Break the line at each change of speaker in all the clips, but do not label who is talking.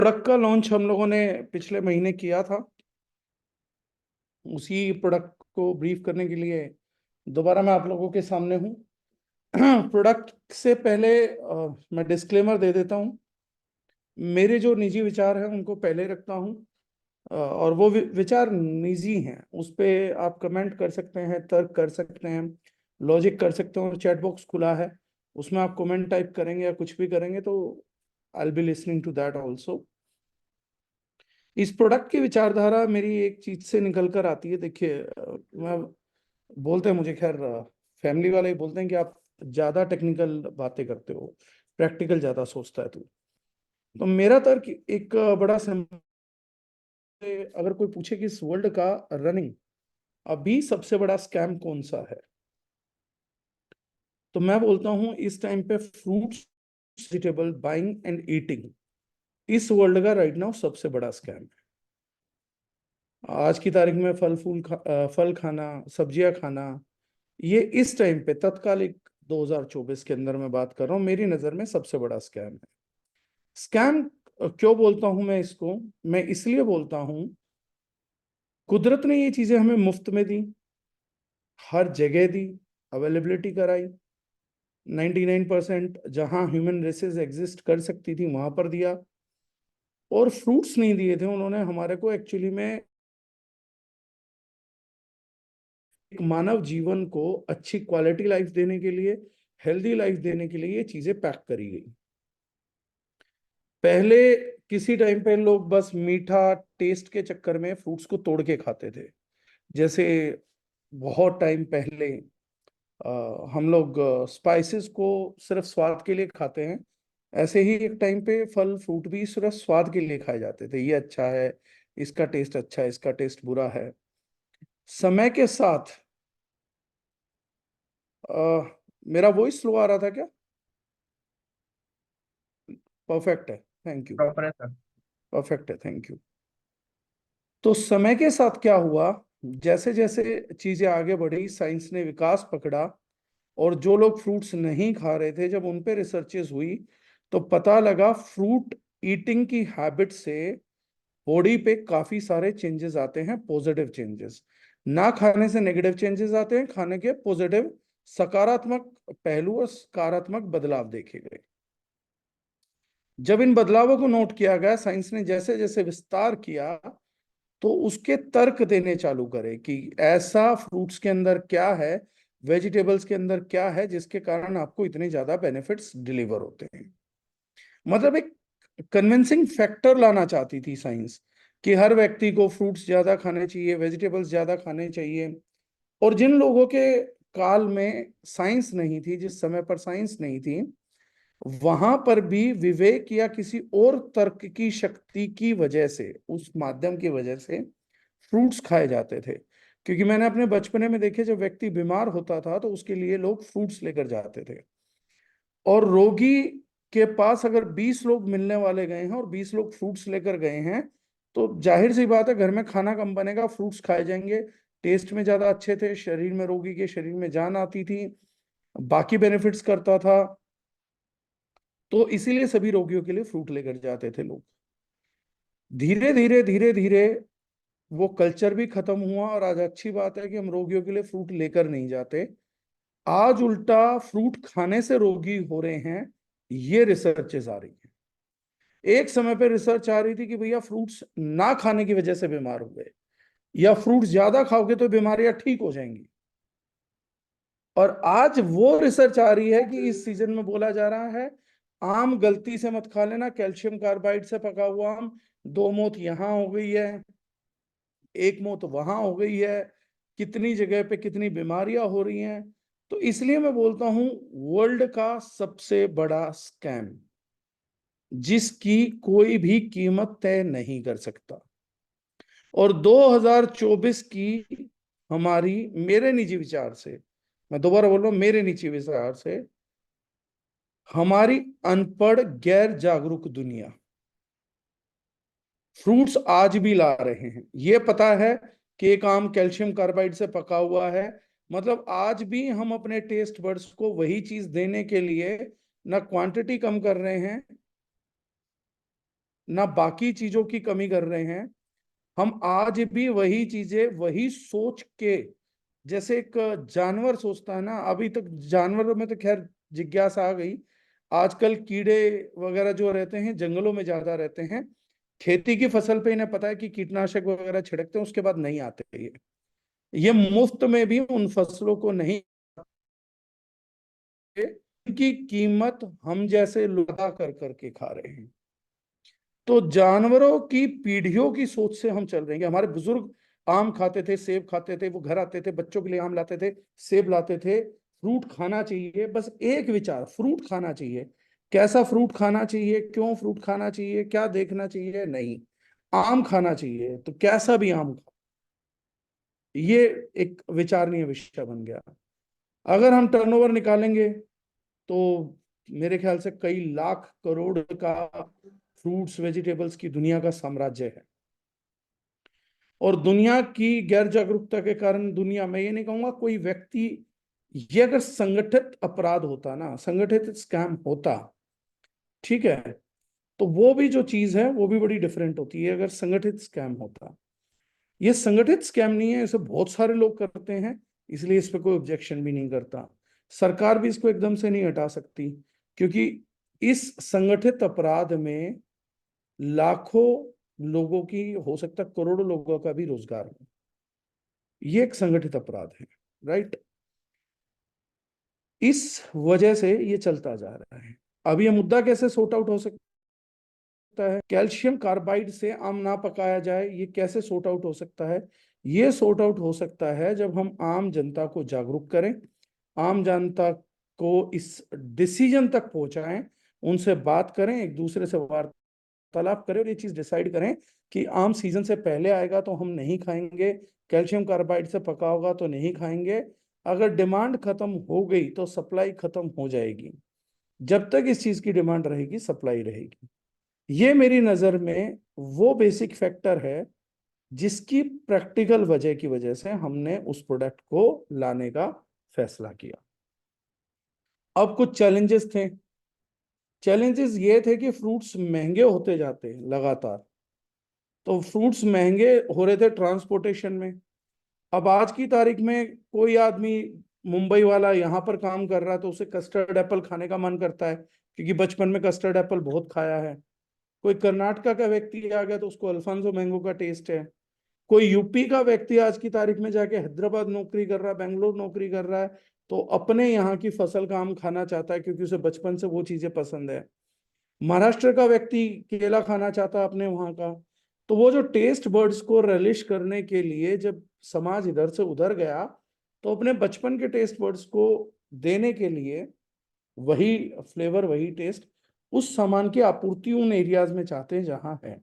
Product का launch हम लोगों ने पिछले महीने किया था। उसी प्रोडक्ट को ब्रीफ करने के लिए दोबारा मैं आप लोगों के सामने हूँ। प्रोडक्ट से पहले मैं डिस्क्लेमर दे देता हूँ। मेरे जो निजी विचार हैं उनको पहले रखता हूँ। और वो विचार निजी हैं, उस पे आप कमेंट कर सकते हैं, तर्क कर सकते हैं, लॉजिक कर सकते हैं। और चैट बॉक्स खुला है, उसमें आप कमेंट टाइप करेंगे या कुछ भी करेंगे तो I will be listening to that also. इस प्रोडक्ट की विचारधारा मेरी एक चीज से निकल कर आती है। देखिए, मैं बोलते हैं मुझे, खैर फैमिली वाले ही बोलते हैं कि आप ज्यादा टेक्निकल बातें करते हो, प्रैक्टिकल ज्यादा सोचता है तू। तो मेरा तर्क एक बड़ा सिंपल है। अगर कोई पूछे कि इस वर्ल्ड का रनिंग अभी सबसे बड़ा स्कैम कौन सा है, तो मैं बोलता हूं इस टाइम पे fruits, vegetable buying and eating इस वर्ल्ड का राइट नाउ सबसे बड़ा स्कैम है। आज की तारीख में फल खाना, सब्जियां खाना, ये इस टाइम पे तत्कालिक 2024 के अंदर मैं बात कर रहा हूँ, मेरी नजर में सबसे बड़ा स्कैम है। स्कैम क्यों बोलता हूं मैं इसको? मैं इसलिए बोलता हूं, कुदरत ने ये चीजें हमें मुफ्त में दी, हर जगह दी, अवेलेबिलिटी कराई। 99% जहां ह्यूमन रेसेस एग्जिस्ट कर सकती थी वहां पर दिया। और फ्रूट्स नहीं दिए थे उन्होंने हमारे को, एक्चुअली में एक मानव जीवन को अच्छी क्वालिटी लाइफ देने के लिए, हेल्दी लाइफ देने के लिए ये चीजें पैक करी गई। पहले किसी टाइम पे लोग बस मीठा टेस्ट के चक्कर में फ्रूट्स को तोड़ के खाते थे। जैसे बहुत टाइम पहले हम लोग स्पाइसेस को सिर्फ स्वाद के लिए खाते हैं, ऐसे ही एक टाइम पे फल फ्रूट भी सिर्फ स्वाद के लिए खाए जाते थे। ये अच्छा है, इसका टेस्ट अच्छा है, इसका टेस्ट बुरा है। समय के साथ मेरा वॉइस स्लो आ रहा था क्या? परफेक्ट है, थैंक यू।
प्रॉपर है सर।
परफेक्ट है, थैंक यू। तो समय के साथ क्या हुआ, जैसे जैसे चीजें आगे बढ़ी, साइंस ने विकास पकड़ा, और जो लोग फ्रूट्स नहीं खा रहे थे जब उन पे रिसर्चेस हुई तो पता लगा फ्रूट ईटिंग की हैबिट से बॉडी पे काफी सारे चेंजेस आते हैं, पॉजिटिव चेंजेस। ना खाने से नेगेटिव चेंजेस आते हैं, खाने के पॉजिटिव सकारात्मक पहलू और सकारात्मक बदलाव देखे गए। जब इन बदलावों को नोट किया गया, साइंस ने जैसे जैसे विस्तार किया तो उसके तर्क देने चालू करे कि ऐसा फ्रूट्स के अंदर क्या है, वेजिटेबल्स के अंदर क्या है जिसके कारण आपको इतने ज्यादा बेनिफिट्स डिलीवर होते हैं। मतलब एक कन्विंसिंग फैक्टर लाना चाहती थी साइंस कि हर व्यक्ति को फ्रूट्स ज्यादा खाने चाहिए, वेजिटेबल्स ज्यादा खाने चाहिए। और जिन लोगों के काल में साइंस नहीं थी, जिस समय पर साइंस नहीं थी, वहां पर भी विवेक या किसी और तर्क की शक्ति की वजह से, उस माध्यम की वजह से फ्रूट्स खाए जाते थे। क्योंकि मैंने अपने बचपने में देखे, जब व्यक्ति बीमार होता था तो उसके लिए लोग फ्रूट्स लेकर जाते थे। और रोगी के पास अगर 20 लोग मिलने वाले गए हैं और 20 लोग फ्रूट्स लेकर गए हैं, तो जाहिर सी बात है घर में खाना कम बनेगा, फ्रूट्स खाए जाएंगे। टेस्ट में ज्यादा अच्छे थे, शरीर में, रोगी के शरीर में जान आती थी, बाकी बेनिफिट्स करता था। तो इसीलिए सभी रोगियों के लिए फ्रूट लेकर जाते थे लोग। धीरे धीरे धीरे धीरे वो कल्चर भी खत्म हुआ, और आज अच्छी बात है कि हम रोगियों के लिए फ्रूट लेकर नहीं जाते। आज उल्टा फ्रूट खाने से रोगी हो रहे हैं, ये रिसर्चेस आ रही हैं। एक समय पे रिसर्च आ रही थी कि भैया फ्रूट्स ना खाने की वजह से बीमार हो गए, या फ्रूट्स ज्यादा खाओगे तो बीमारियां ठीक हो जाएंगी। और आज वो रिसर्च आ रही है कि इस सीजन में बोला जा रहा है, आम गलती से मत खा लेना, कैल्शियम कार्बाइड से पका हुआ आम। दो मौत यहां हो गई है, एक मौत वहां हो गई है, कितनी जगह पे कितनी बीमारियां हो रही हैं। तो इसलिए मैं बोलता हूं, वर्ल्ड का सबसे बड़ा स्कैम जिसकी कोई भी कीमत तय नहीं कर सकता। और 2024 की हमारी, मेरे निजी विचार से, मैं दोबारा बोल रहा हूं, मेरे निजी विचार से, हमारी अनपढ़ गैर जागरूक दुनिया फ्रूट्स आज भी ला रहे हैं। ये पता है कि एक आम कैल्शियम कार्बाइड से पका हुआ है, मतलब आज भी हम अपने टेस्ट बड्स को वही चीज देने के लिए ना क्वांटिटी कम कर रहे हैं, ना बाकी चीजों की कमी कर रहे हैं। हम आज भी वही चीजें वही सोच के, जैसे एक जानवर सोचता है ना, अभी तक जानवरों में तो खैर जिज्ञासा आ गई। आजकल कीड़े वगैरह जो रहते हैं जंगलों में ज्यादा रहते हैं, खेती की फसल पे इन्हें पता है कि कीटनाशक वगैरह छिड़कते हैं, उसके बाद नहीं आते ये मुफ्त में भी उन फसलों को नहीं, इनकी कीमत हम जैसे लोग अदा कर करके खा रहे हैं। तो जानवरों की पीढ़ियों की सोच से हम चल रहे हैं कि हमारे बुजुर्ग आम खाते थे, सेब खाते थे, वो घर आते थे, बच्चों के लिए आम लाते थे, सेब लाते थे, फ्रूट खाना चाहिए, बस एक विचार, फ्रूट खाना चाहिए। कैसा फ्रूट खाना चाहिए, क्यों फ्रूट खाना चाहिए, क्या देखना चाहिए, नहीं, आम खाना चाहिए तो कैसा भी आम खाओ। ये एक विचारणीय विषय बन गया। अगर हम टर्नओवर निकालेंगे तो मेरे ख्याल से कई लाख करोड़ का फ्रूट्स वेजिटेबल्स की दुनिया का साम्राज्य है। और दुनिया की गैर जागरूकता के कारण, दुनिया में ये नहीं कहूंगा कोई व्यक्ति, ये अगर संगठित अपराध होता ना, संगठित स्कैम होता, ठीक है, तो वो भी जो चीज है वो भी बड़ी डिफरेंट होती है अगर संगठित स्कैम होता। ये संगठित स्कैम नहीं है, इसे बहुत सारे लोग करते हैं, इसलिए इस पे कोई ऑब्जेक्शन भी नहीं करता। सरकार भी इसको एकदम से नहीं हटा सकती, क्योंकि इस संगठित अपराध में लाखों लोगों की, हो सकता है करोड़ों लोगों का भी रोजगार है। ये एक संगठित अपराध है, राइट। इस वजह से ये चलता जा रहा है। अब ये मुद्दा कैसे सॉर्ट आउट हो सकता है, कैल्शियम कार्बाइड से आम ना पकाया जाए, ये कैसे सॉर्ट आउट हो सकता है? ये सॉर्ट आउट हो सकता है जब हम आम जनता को जागरूक करें, आम जनता को इस डिसीजन तक पहुंचाएं, उनसे बात करें, एक दूसरे से वार्तालाप करें और ये चीज डिसाइड करें कि आम सीजन से पहले आएगा तो हम नहीं खाएंगे, कैल्शियम कार्बाइड से पका होगा तो नहीं खाएंगे। अगर डिमांड खत्म हो गई तो सप्लाई खत्म हो जाएगी। जब तक इस चीज की डिमांड रहेगी सप्लाई रहेगी। ये मेरी नजर में वो बेसिक फैक्टर है जिसकी प्रैक्टिकल वजह की वजह से हमने उस प्रोडक्ट को लाने का फैसला किया। अब कुछ चैलेंजेस थे। चैलेंजेस ये थे कि फ्रूट्स महंगे होते जाते हैं लगातार, तो फ्रूट्स महंगे हो रहे थे ट्रांसपोर्टेशन में। अब आज की तारीख में कोई आदमी, मुंबई वाला यहाँ पर काम कर रहा है तो उसे कस्टर्ड एप्पल खाने का मन करता है, क्योंकि बचपन में कस्टर्ड एप्पल बहुत खाया है। कोई कर्नाटका का व्यक्ति आ गया तो उसको अल्फांसो मैंगो का टेस्ट है। कोई यूपी का व्यक्ति आज की तारीख में जाके हैदराबाद नौकरी कर रहा है, बेंगलोर नौकरी कर रहा है, तो अपने यहाँ की फसल का आम खाना चाहता है क्योंकि उसे बचपन से वो चीजें पसंद है। महाराष्ट्र का व्यक्ति केला खाना चाहता है अपने वहां का। तो वो जो टेस्ट बर्ड्स को relish करने के लिए जब समाज इधर से उधर गया, तो अपने बचपन के टेस्ट बर्ड्स को देने के लिए वही फ्लेवर, वही टेस्ट, उस सामान की आपूर्ति उन एरियाज में चाहते हैं जहां है।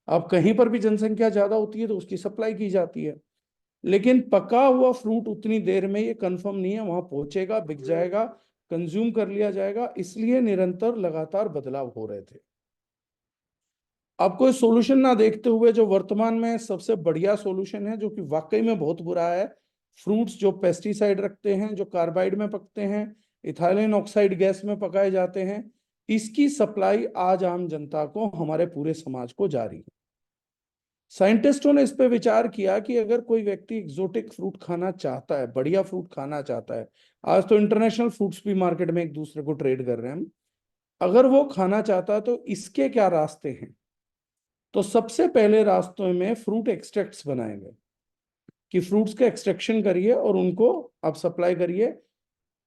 अब कहीं पर भी जनसंख्या ज्यादा होती है तो उसकी सप्लाई की जाती है, लेकिन पका हुआ फ्रूट उतनी देर में ये कंफर्म नहीं है वहां पहुंचेगा, बिक जाएगा, कंज्यूम कर लिया जाएगा, इसलिए निरंतर लगातार बदलाव हो रहे थे। अब कोई सोल्यूशन ना देखते हुए जो वर्तमान में सबसे बढ़िया सोल्यूशन है, जो कि वाकई में बहुत बुरा है, फ्रूट्स जो पेस्टिसाइड रखते हैं, जो कार्बाइड में पकते हैं, इथाइलिन ऑक्साइड गैस में पकाए जाते हैं, इसकी सप्लाई आज आम जनता को, हमारे पूरे समाज को जारी है। साइंटिस्टों ने इस पे विचार किया कि अगर कोई व्यक्ति एक्सोटिक फ्रूट खाना चाहता है, बढ़िया फ्रूट खाना चाहता है, आज तो इंटरनेशनल फ्रूट्स भी मार्केट में एक दूसरे को ट्रेड कर रहे हैं हम, अगर वो खाना चाहता है तो इसके क्या रास्ते हैं? तो सबसे पहले रास्तों में फ्रूट एक्सट्रैक्ट्स बनाए गए कि फ्रूट्स का एक्सट्रैक्शन करिए और उनको आप सप्लाई करिए।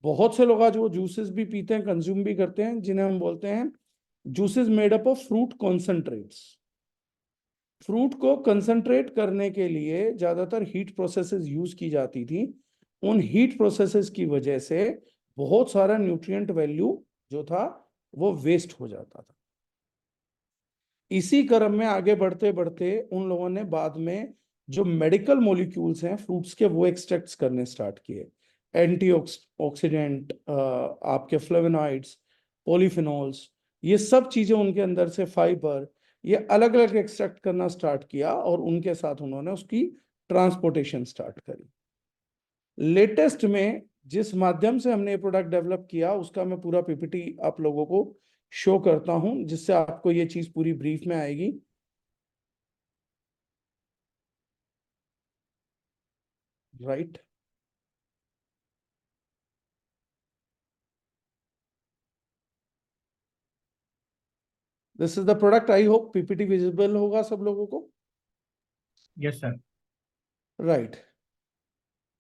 बहुत से लोग आज वो जूसेस भी पीते हैं, कंज्यूम भी करते हैं, जिन्हें हम बोलते हैं juices made up of fruit concentrates. Fruit को कंसंट्रेट करने के लिए ज्यादातर हीट प्रोसेसेस यूज की जाती थी। उन हीट प्रोसेसेस की वजह से बहुत सारा न्यूट्रिएंट वैल्यू जो था वो वेस्ट हो जाता था। इसी क्रम में आगे बढ़ते बढ़ते उन लोगों ने बाद में जो मेडिकल मॉलिक्यूल्स हैं फ्रूट्स के, वो एक्सट्रैक्ट्स करने स्टार्ट किए। एंटी ऑक्सीडेंट, आपके फ्लेवोनॉइड्स, पॉलीफिनॉल्स, ये सब चीजें उनके अंदर से, फाइबर, ये अलग अलग एक्सट्रैक्ट करना स्टार्ट किया और उनके साथ उन्होंने उसकी ट्रांसपोर्टेशन स्टार्ट करी। लेटेस्ट में जिस माध्यम से हमने ये प्रोडक्ट डेवलप किया उसका मैं पूरा पीपीटी आप लोगों को शो करता हूं जिससे आपको ये चीज पूरी ब्रीफ में आएगी। Right, this is the product. I hope PPT visible होगा सब लोगों को।
Yes sir.
राइट,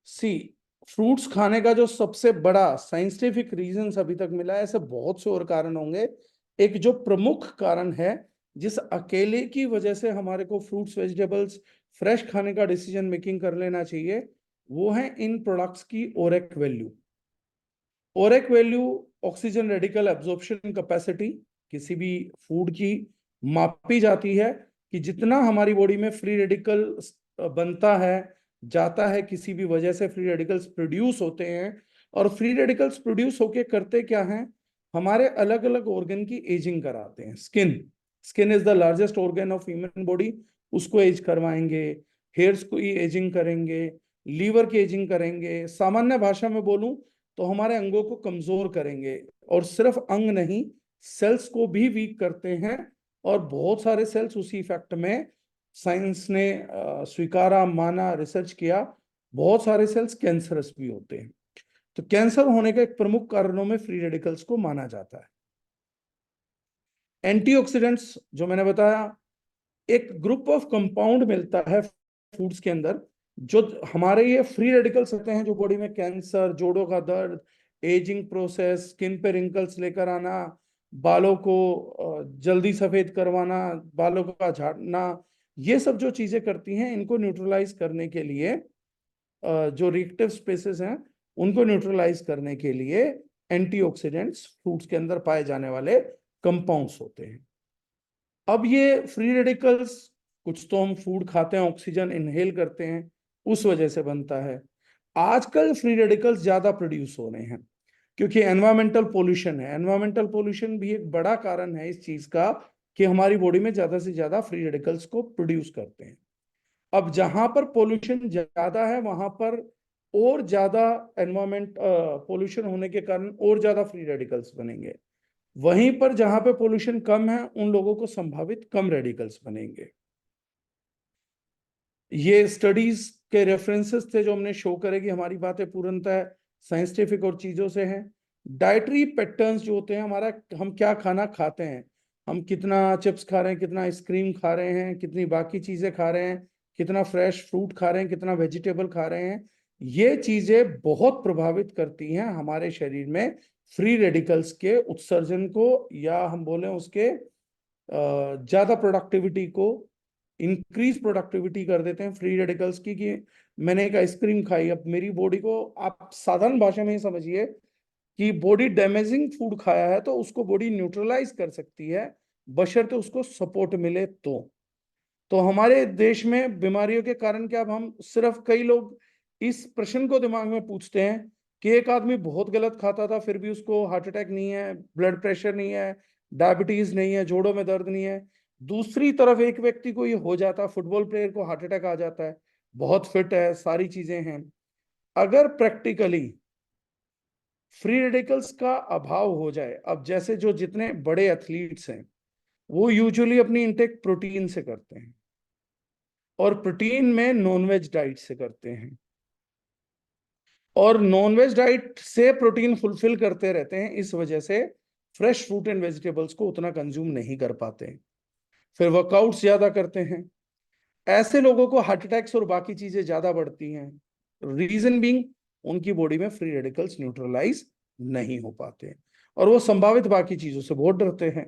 सी, फ्रूट्स खाने का जो सबसे बड़ा साइंटिफिक रीजन अभी तक मिला है, ऐसे बहुत से और कारण होंगे। एक जो प्रमुख कारण है जिस अकेले की वजह से हमारे को फ्रूट्स वेजिटेबल्स फ्रेश खाने का डिसीजन मेकिंग कर लेना चाहिए, वो है इन प्रोडक्ट्स की ORAC value. ORAC value oxygen radical absorption capacity किसी भी फूड की मापी जाती है कि जितना हमारी बॉडी में फ्री रेडिकल बनता है, जाता है, किसी भी वजह से फ्री रेडिकल्स प्रोड्यूस होते हैं। और फ्री रेडिकल्स प्रोड्यूस होके करते क्या हैं, हमारे अलग अलग ऑर्गन की एजिंग कराते हैं। Skin, skin is the largest organ of human body, उसको एज करवाएंगे। हेयर्स को ही एजिंग करेंगे, लीवर की एजिंग करेंगे। सामान्य भाषा में बोलूं तो हमारे अंगों को कमजोर करेंगे। और सिर्फ अंग नहीं, सेल्स को भी वीक करते हैं। और बहुत सारे सेल्स उसी इफेक्ट में साइंस ने स्वीकारा, माना, रिसर्च किया, बहुत सारे सेल्स कैंसरस भी होते हैं। तो कैंसर होने का एक प्रमुख कारणों में फ्री रेडिकल्स को माना जाता है। एंटीऑक्सीडेंट्स जो मैंने बताया, एक ग्रुप ऑफ कंपाउंड मिलता है फूड्स के अंदर जो हमारे ये फ्री रेडिकल्स होते हैं, जो बॉडी में कैंसर, जोड़ों का दर्द, एजिंग प्रोसेस, स्किन पे रिंकल्स लेकर आना, बालों को जल्दी सफेद करवाना, बालों का झाड़ना, ये सब जो चीजें करती हैं, इनको न्यूट्रलाइज करने के लिए जो रिएक्टिव स्पेसेस हैं उनको न्यूट्रलाइज करने के लिए एंटीऑक्सीडेंट्स फ्रूट्स के अंदर पाए जाने वाले कंपाउंड्स होते हैं। अब ये फ्री रेडिकल्स, कुछ तो हम फूड खाते हैं, ऑक्सीजन इनहेल करते हैं, उस वजह से बनता है। आजकल फ्री रेडिकल्स ज्यादा प्रोड्यूस हो रहे हैं क्योंकि एनवायरमेंटल पोल्यूशन है। एनवायरमेंटल पोल्यूशन भी एक बड़ा कारण है इस चीज का कि हमारी बॉडी में ज्यादा से ज्यादा फ्री रेडिकल्स को प्रोड्यूस करते हैं। अब जहां पर पोल्यूशन ज्यादा है वहां पर और ज्यादा एनवायरमेंट पोल्यूशन होने के कारण और ज्यादा फ्री रेडिकल्स बनेंगे। वहीं पर जहां पे पोल्यूशन कम है उन लोगों को संभावित कम रेडिकल्स बनेंगे। ये स्टडीज के रेफरेंसेस थे जो हमने शो करे कि हमारी बातें पूर्णतः साइंटिफिक और चीजों से हैं। डाइटरी पैटर्न्स जो होते हैं हमारा, हम क्या खाना खाते हैं, हम कितना चिप्स खा रहे हैं, कितना आइसक्रीम खा रहे हैं, कितनी बाकी चीजें खा रहे हैं, कितना फ्रेश फ्रूट खा रहे हैं, कितना वेजिटेबल खा रहे हैं, ये चीजें बहुत प्रभावित करती हैं हमारे शरीर में फ्री रेडिकल्स के उत्सर्जन को, या हम बोले उसके ज्यादा प्रोडक्टिविटी को, इंक्रीज प्रोडक्टिविटी कर देते हैं फ्री रेडिकल्स की। कि मैंने एक आइसक्रीम खाई, अब मेरी बॉडी को, आप साधारण भाषा में ही समझिए कि बॉडी डैमेजिंग फूड खाया है तो उसको बॉडी न्यूट्रलाइज कर सकती है, बशर्ते उसको सपोर्ट मिले तो हमारे देश में बीमारियों के कारण क्या, अब हम सिर्फ, कई लोग इस प्रश्न को दिमाग में पूछते हैं कि एक आदमी बहुत गलत खाता था फिर भी उसको हार्ट अटैक नहीं है, ब्लड प्रेशर नहीं है, डायबिटीज नहीं है, जोड़ों में दर्द नहीं है। दूसरी तरफ एक व्यक्ति को ये हो जाता, फुटबॉल प्लेयर को हार्ट अटैक आ जाता है, बहुत फिट है, सारी चीजें हैं। अगर प्रैक्टिकली फ्री रेडिकल्स का अभाव हो जाए, अब जैसे जो जितने बड़े एथलीट्स हैं वो यूजुअली अपनी इंटेक प्रोटीन से करते हैं, और प्रोटीन में नॉनवेज डाइट से करते हैं, और नॉनवेज डाइट से प्रोटीन फुलफिल करते रहते हैं, इस वजह से फ्रेश फ्रूट एंड वेजिटेबल्स को उतना कंज्यूम नहीं कर पाते हैं, फिर वर्कआउट्स ज्यादा करते हैं। ऐसे लोगों को हार्ट अटैक्स और बाकी चीजें ज्यादा बढ़ती हैं। रीजन बीइंग, उनकी बॉडी में फ्री रेडिकल्स न्यूट्रलाइज नहीं हो पाते और वो संभावित बाकी चीजों से बहुत डरते हैं।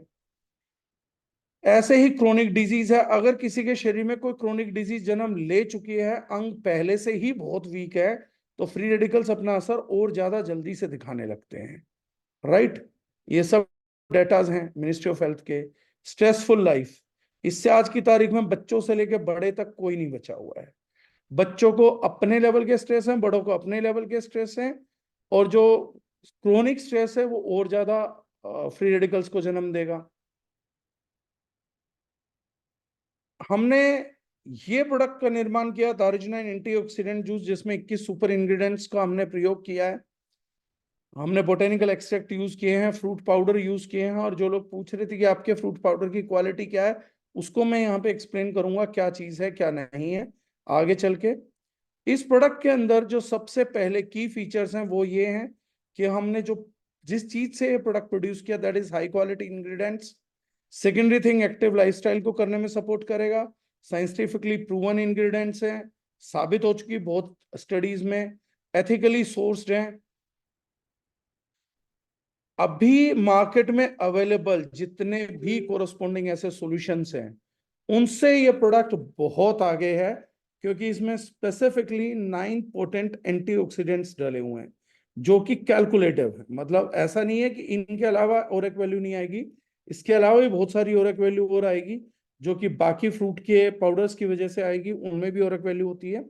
ऐसे ही क्रोनिक डिजीज है, अगर किसी के शरीर में कोई क्रोनिक डिजीज जन्म ले चुकी है, अंग पहले से ही बहुत वीक है, तो फ्री रेडिकल्स अपना असर और ज्यादा जल्दी से दिखाने लगते हैं। राइट, ये सब डेटाज हैं मिनिस्ट्री ऑफ हेल्थ के। स्ट्रेसफुल लाइफ, इससे आज की तारीख में बच्चों से लेकर बड़े तक कोई नहीं बचा हुआ है। बच्चों को अपने लेवल के स्ट्रेस हैं, बड़ों को अपने लेवल के स्ट्रेस हैं, और जो क्रोनिक स्ट्रेस है वो और ज्यादा फ्री रेडिकल्स को जन्म देगा। हमने ये प्रोडक्ट का निर्माण किया, दारुजनाइन एंटीऑक्सीडेंट जूस, जिसमें 21 सुपर इंग्रेडिएंट्स का हमने प्रयोग किया है। हमने बोटेनिकल एक्सट्रैक्ट यूज किए हैं, फ्रूट पाउडर यूज किए हैं, और जो लोग पूछ रहे थे कि आपके फ्रूट पाउडर की क्वालिटी क्या है, उसको मैं यहाँ पे एक्सप्लेन करूंगा क्या चीज है क्या नहीं है आगे चल के। इस प्रोडक्ट के अंदर जो सबसे पहले की फीचर्स हैं वो ये हैं कि हमने जो जिस चीज से ये प्रोडक्ट प्रोड्यूस किया that is high quality ingredients. Secondary thing, active lifestyle को करने में सपोर्ट करेगा। साइंटिफिकली प्रूवन इंग्रेडिएंट्स हैं, साबित हो चुकी बहुत स्टडीज में, एथिकली सोर्स्ड हैं। अभी मार्केट में अवेलेबल जितने भी कोरस्पॉन्डिंग ऐसे सॉल्यूशंस हैं उनसे ये प्रोडक्ट बहुत आगे है, क्योंकि इसमें स्पेसिफिकली 9 पोटेंट एंटीऑक्सीडेंट्स डले हुए हैं जो कि कैलकुलेटिव है। मतलब ऐसा नहीं है कि इनके अलावा और एक वैल्यू नहीं आएगी, इसके अलावा भी बहुत सारी और एक वैल्यू और आएगी जो कि बाकी फ्रूट के पाउडर्स की वजह से आएगी, उनमें भी और एक वैल्यू होती है।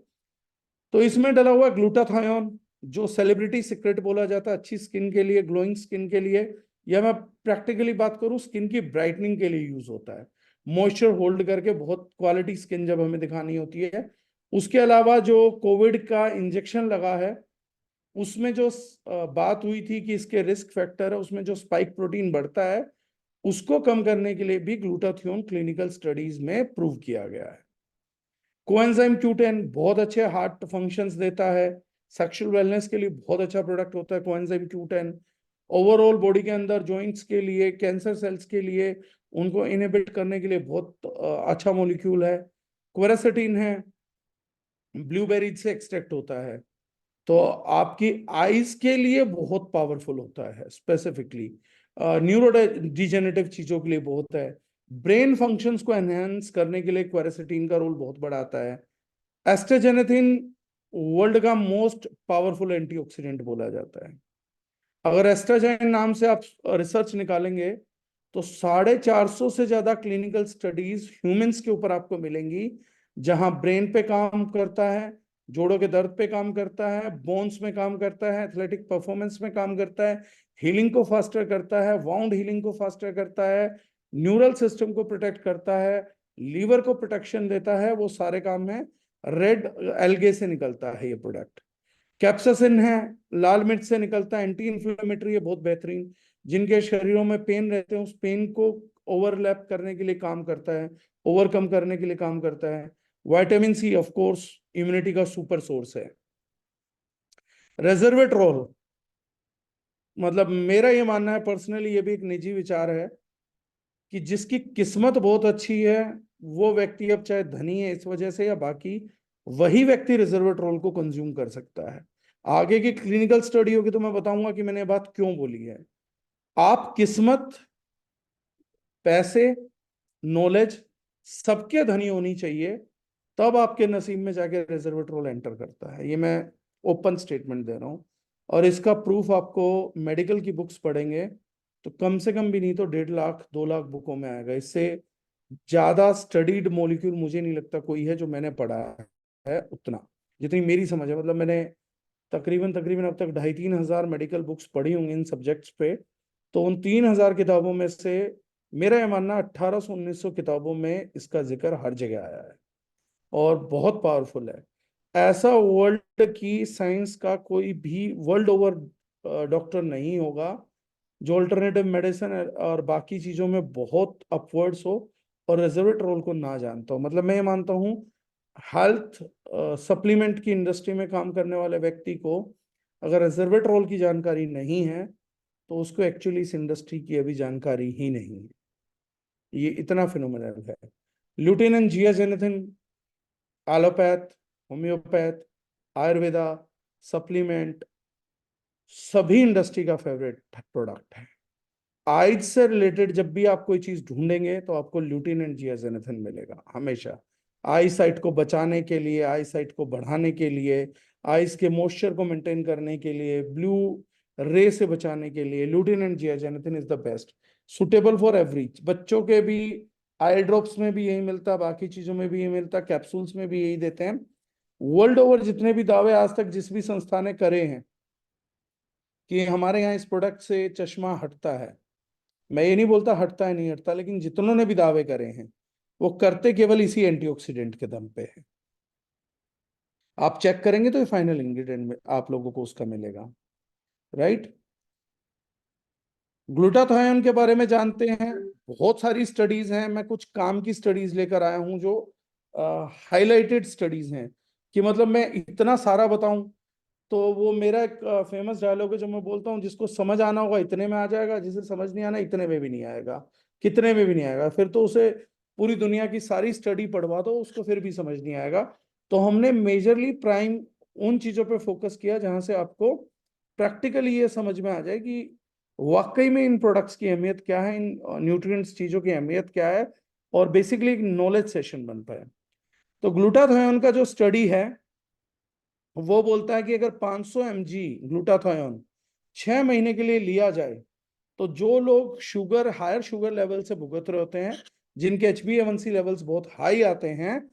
तो इसमें डला हुआ ग्लूटाथायोन, जो सेलिब्रिटी सीक्रेट बोला जाता है अच्छी स्किन के लिए, ग्लोइंग स्किन के लिए, या मैं प्रैक्टिकली बात करूं स्किन की ब्राइटनिंग के लिए यूज होता है, मॉइस्चर होल्ड करके बहुत क्वालिटी स्किन जब हमें दिखानी होती है। उसके अलावा जो कोविड का इंजेक्शन लगा है उसमें जो बात हुई थी कि इसके रिस्क फैक्टर है, उसमें जो स्पाइक प्रोटीन बढ़ता है उसको कम करने के लिए भी ग्लूटाथियोन क्लिनिकल स्टडीज में प्रूव किया गया है। कोएंजाइम Q10 बहुत अच्छे हार्ट फंक्शंस देता है, सेक्सुअल वेलनेस के लिए बहुत अच्छा प्रोडक्ट होता है कोएंजाइम Q10। ओवरऑल बॉडी के अंदर जॉइंट्स के लिए, कैंसर सेल्स के लिए, उनको इनहिबिट करने के लिए बहुत अच्छा मॉलिक्यूल है। क्वेरासेटिन है, ब्लूबेरीज से एक्सट्रैक्ट होता है, तो आपकी आईज के लिए बहुत पावरफुल होता है, स्पेसिफिकली न्यूरो डिजेनरेटिव चीजों के लिए बहुत है। ब्रेन फंक्शंस को एनहेंस करने के लिए क्वेरासेटिन का रोल बहुत बड़ा आता है। एस्ट्राजेनेथिन वर्ल्ड का मोस्ट पावरफुल एंटीऑक्सीडेंट बोला जाता है। अगर एस्ट्राजेन नाम से आप रिसर्च निकालेंगे तो 450 से ज्यादा क्लिनिकल स्टडीज ह्यूमंस के ऊपर आपको मिलेंगी, जहां ब्रेन पे काम करता है, जोड़ों के दर्द पे काम करता है, बोन्स में काम करता है, एथलेटिक परफॉर्मेंस में काम करता है, हीलिंग को फास्टर करता है, वाउंड हीलिंग को फास्टर करता है, न्यूरल सिस्टम को प्रोटेक्ट करता है, लीवर को प्रोटेक्शन देता है, वो सारे काम है। रेड एल्गे से निकलता है ये प्रोडक्ट। कैप्सासिन है, लाल मिर्च से निकलता है, एंटी इंफ्लेमेटरी है बहुत बेहतरीन। जिनके शरीरों में पेन रहते हैं उस पेन को ओवरलैप करने के लिए काम करता है, ओवरकम करने के लिए काम करता है। Vitamin C of course immunity का सुपर सोर्स है। रेजर्वेट्रोल, मतलब मेरा ये मानना है पर्सनली, ये भी एक निजी विचार है, कि जिसकी किस्मत बहुत अच्छी है वो व्यक्ति, अब चाहे धनी है इस वजह से या बाकी, वही व्यक्ति रिजर्वेट्रोल को कंज्यूम कर सकता है। आगे की क्लिनिकल स्टडी होगी तो मैं बताऊंगा कि मैंने ये बात क्यों बोली है। आप किस्मत, पैसे, नॉलेज सबके धनी होनी चाहिए, तब आपके नसीब में जाके रिजर्वेट्रोल एंटर करता है। ये मैं ओपन स्टेटमेंट दे रहा हूँ, और इसका प्रूफ आपको मेडिकल की बुक्स पढ़ेंगे तो कम से कम भी नहीं तो 1.5 लाख 2 लाख बुकों में आएगा। इससे ज्यादा स्टडीड मॉलिक्यूल मुझे नहीं लगता कोई है जो मैंने पढ़ा है उतना, जितनी मेरी समझ है। मतलब मैंने तकरीबन तकरीबन अब तक 2,500-3,000 मेडिकल बुक्स पढ़ी होंगी इन सब्जेक्ट्स पे, तो उन 3,000 किताबों में से मेरा यह मानना 1800-1900 किताबों में इसका जिक्र हर जगह आया है और बहुत पावरफुल है। ऐसा वर्ल्ड की साइंस का कोई भी वर्ल्ड ओवर डॉक्टर नहीं होगा जो अल्टरनेटिव मेडिसिन और बाकी चीजों में बहुत अपवर्ड्स हो और रेजर्वेट्रोल को ना जानता हो। मतलब मैं ये मानता हूँ हेल्थ सप्लीमेंट की इंडस्ट्री में काम करने वाले व्यक्ति को अगर रेजर्वेट्रोल की जानकारी नहीं है तो उसको एक्चुअली इस इंडस्ट्री की अभी जानकारी ही नहीं है। ये इतना फिनोमिनल है। Lutein and zeaxanthin allopath, homeopath, Ayurveda, supplement, सभी इंडस्ट्री का फेवरेट प्रोडक्ट है। आइज से रिलेटेड जब भी आप कोई चीज ढूंढेंगे तो आपको ल्यूटिन एंड जियाजेनेथिन मिलेगा हमेशा। आई साइट को बचाने के लिए, आई साइट को बढ़ाने के लिए, आइज के मॉइस्चर को मेंटेन करने के लिए, ब्लू रे से बचाने के लिए lutein and zeaxanthin is the best, suitable for everyday. बच्चों के भी आई ड्रॉप्स में भी यही मिलता, बाकी चीजों में भी यही मिलता, कैप्सूल्स में भी यही देते हैं। वर्ल्ड ओवर जितने भी दावे आज तक जिस भी संस्था ने करे हैं कि हमारे यहाँ इस प्रोडक्ट से चश्मा हटता है, मैं ये नहीं बोलता हटता है नहीं हटता, लेकिन जितनों ने भी दावे करे हैं वो करते केवल इसी एंटीऑक्सीडेंट के दम पे है। आप चेक करेंगे तो ये फाइनल इंग्रेडिएंट में आप लोगों को उसका मिलेगा, राइट। ग्लूटाथायोन के बारे में जानते हैं, बहुत सारी स्टडीज हैं। मैं कुछ काम की स्टडीज लेकर आया हूं जो हाईलाइटेड स्टडीज हैं, कि मतलब मैं इतना सारा बताऊं तो वो मेरा एक फेमस डायलॉग है जो मैं बोलता हूँ, जिसको समझ आना होगा इतने में आ जाएगा, जिसे समझ नहीं आना इतने में भी नहीं आएगा, कितने में भी नहीं आएगा, फिर तो उसे पूरी दुनिया की सारी स्टडी पढ़वा दो उसको फिर भी समझ नहीं आएगा। तो हमने मेजरली प्राइम उन चीजों पे फोकस किया जहां से आपको प्रैक्टिकली ये समझ में आ जाए कि वाकई में इन प्रोडक्ट्स की अहमियत क्या है, इन न्यूट्रिएंट्स चीजों की अहमियत क्या है, और बेसिकली एक नॉलेज सेशन बन पाए। तो ग्लूटाथायोन का जो स्टडी है वो बोलता है कि अगर 500 mg ग्लूटाथायोन 6 महीने के लिए लिया जाए, तो जो लोग शुगर हायर शुगर लेवल से भुगत रहे होते हैं, जिनके HbA1c लेवल्स बहुत हाई आते हैं,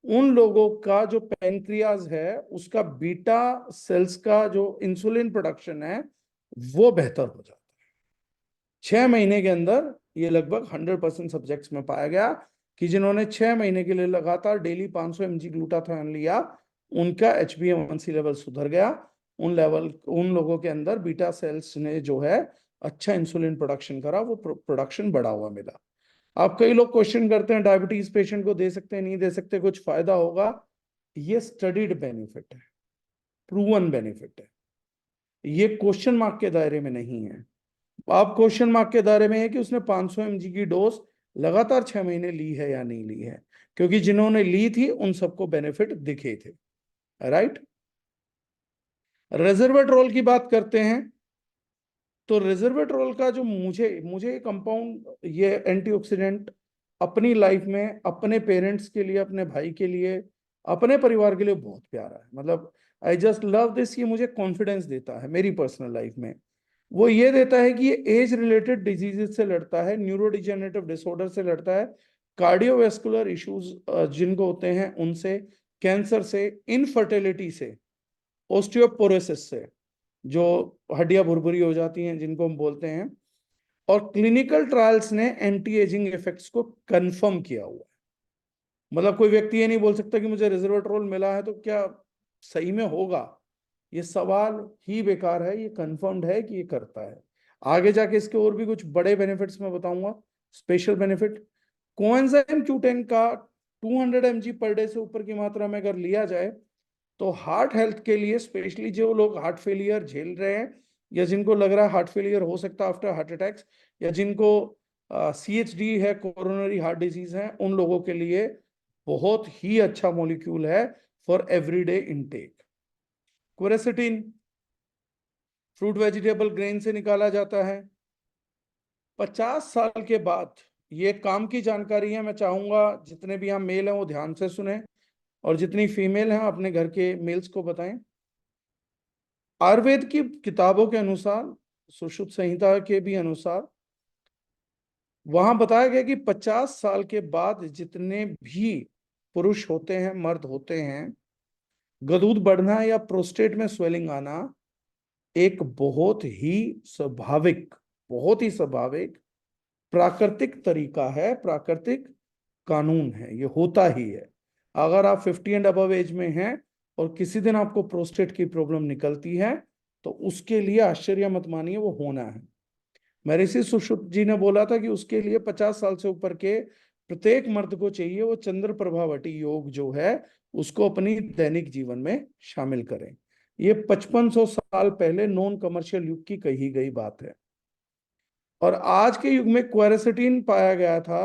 उन लोगों का जो पैनक्रियाज है उसका बीटा सेल्स का जो इंसुलिन प्रोडक्शन है वो बेहतर हो जाता है 6 महीने के अंदर। ये लगभग 100% सब्जेक्ट्स में पाया गया कि जिन्होंने 6 महीने के लिए लगातार डेली 500 mg ग्लूटाथायोन लिया, उनका HbA1c लेवल सुधर गया। उन लोगों के अंदर बीटा सेल्स ने जो है अच्छा इंसुलिन प्रोडक्शन करा, वो प्रोडक्शन बढ़ा हुआ मिला। अब कई लोग क्वेश्चन करते हैं डायबिटीज पेशेंट को दे सकते हैं नहीं दे सकते, कुछ फायदा होगा? ये स्टडीड बेनिफिट है, प्रूवन बेनिफिट है, ये क्वेश्चन मार्क के दायरे में नहीं है। आप क्वेश्चन मार्क के दायरे में है कि उसने 500 mg की डोज लगातार 6 महीने ली है या नहीं ली है, क्योंकि जिन्होंने ली थी उन सबको बेनिफिट दिखे थे। राइट। रेजर्वेट्रोल की बात करते हैं, तो रेजर्वेट्रोल का जो मुझे मुझे कंपाउंड, ये एंटीऑक्सीडेंट अपनी लाइफ में अपने पेरेंट्स के लिए, अपने भाई के लिए, अपने परिवार के लिए बहुत प्यारा है। मतलब आई जस्ट लव दिस। ये मुझे कॉन्फिडेंस देता है मेरी पर्सनल लाइफ में। वो ये देता है कि ये एज रिलेटेड डिजीजेस से लड़ता है, न्यूरो डिजेनरेटिव डिसऑर्डर से लड़ता है, कार्डियोवैस्कुलर इश्यूज जिनको होते हैं उनसे, कैंसर से, इनफर्टिलिटी से, ओस्टियोपोरोसिस से, जो हड्डियां भुरभुरी हो जाती हैं जिनको हम बोलते हैं। और क्लिनिकल ट्रायल्स ने एंटी एजिंग इफेक्ट्स को कंफर्म किया हुआ है। मतलब कोई व्यक्ति ये नहीं बोल सकता कि मुझे रिजर्वेट्रोल मिला है तो क्या सही में होगा, ये सवाल ही बेकार है। ये कंफर्म्ड है कि ये करता है। आगे जाके इसके और भी कुछ बड़े बेनिफिट्स मैं बताऊंगा, स्पेशल बेनिफिट। कोएंजाइम Q10 का 200 mg पर डे से ऊपर की मात्रा में अगर लिया जाए, तो हार्ट हेल्थ के लिए, स्पेशली जो लोग हार्ट फेलियर झेल रहे हैं, या जिनको लग रहा है हार्ट फेलियर हो सकता है आफ्टर हार्ट अटैक्स, या जिनको CHD है, कोरोनरी हार्ट डिजीज है, उन लोगों के लिए बहुत ही अच्छा मॉलिक्यूल है for everyday intake. Quercetin fruit vegetable grain से निकाला जाता है। 50 साल के बाद, ये काम की जानकारी है, मैं चाहूंगा जितने भी यहाँ मेल हैं वो ध्यान से सुने, और जितनी फीमेल हैं अपने घर के मेल्स को बताएं। आयुर्वेद की किताबों के अनुसार, सुश्रुत संहिता के भी अनुसार, वहां बताया गया कि 50 साल के बाद जितने भी पुरुष होते हैं, मर्द होते हैं, गदूद बढ़ना या प्रोस्टेट में स्वेलिंग आना एक बहुत ही स्वाभाविक प्राकृतिक तरीका है, प्राकृतिक कानून है, ये होता ही है। अगर आप 50 एंड अबव एज में हैं और किसी दिन आपको प्रोस्टेट की प्रॉब्लम निकलती है, तो उसके लिए आश्चर्य मत मानिए, वो होना है। महर्षि सुश्रुत जी ने बोला था कि उसके लिए 50 साल से ऊपर के प्रत्येक मर्द को चाहिए वो चंद्र प्रभावटी योग जो है उसको अपनी दैनिक जीवन में शामिल करें। ये 5500 साल पहले नॉन कमर्शियल युग की कही गई बात है। और आज के युग में क्वेरेसिटीन पाया गया था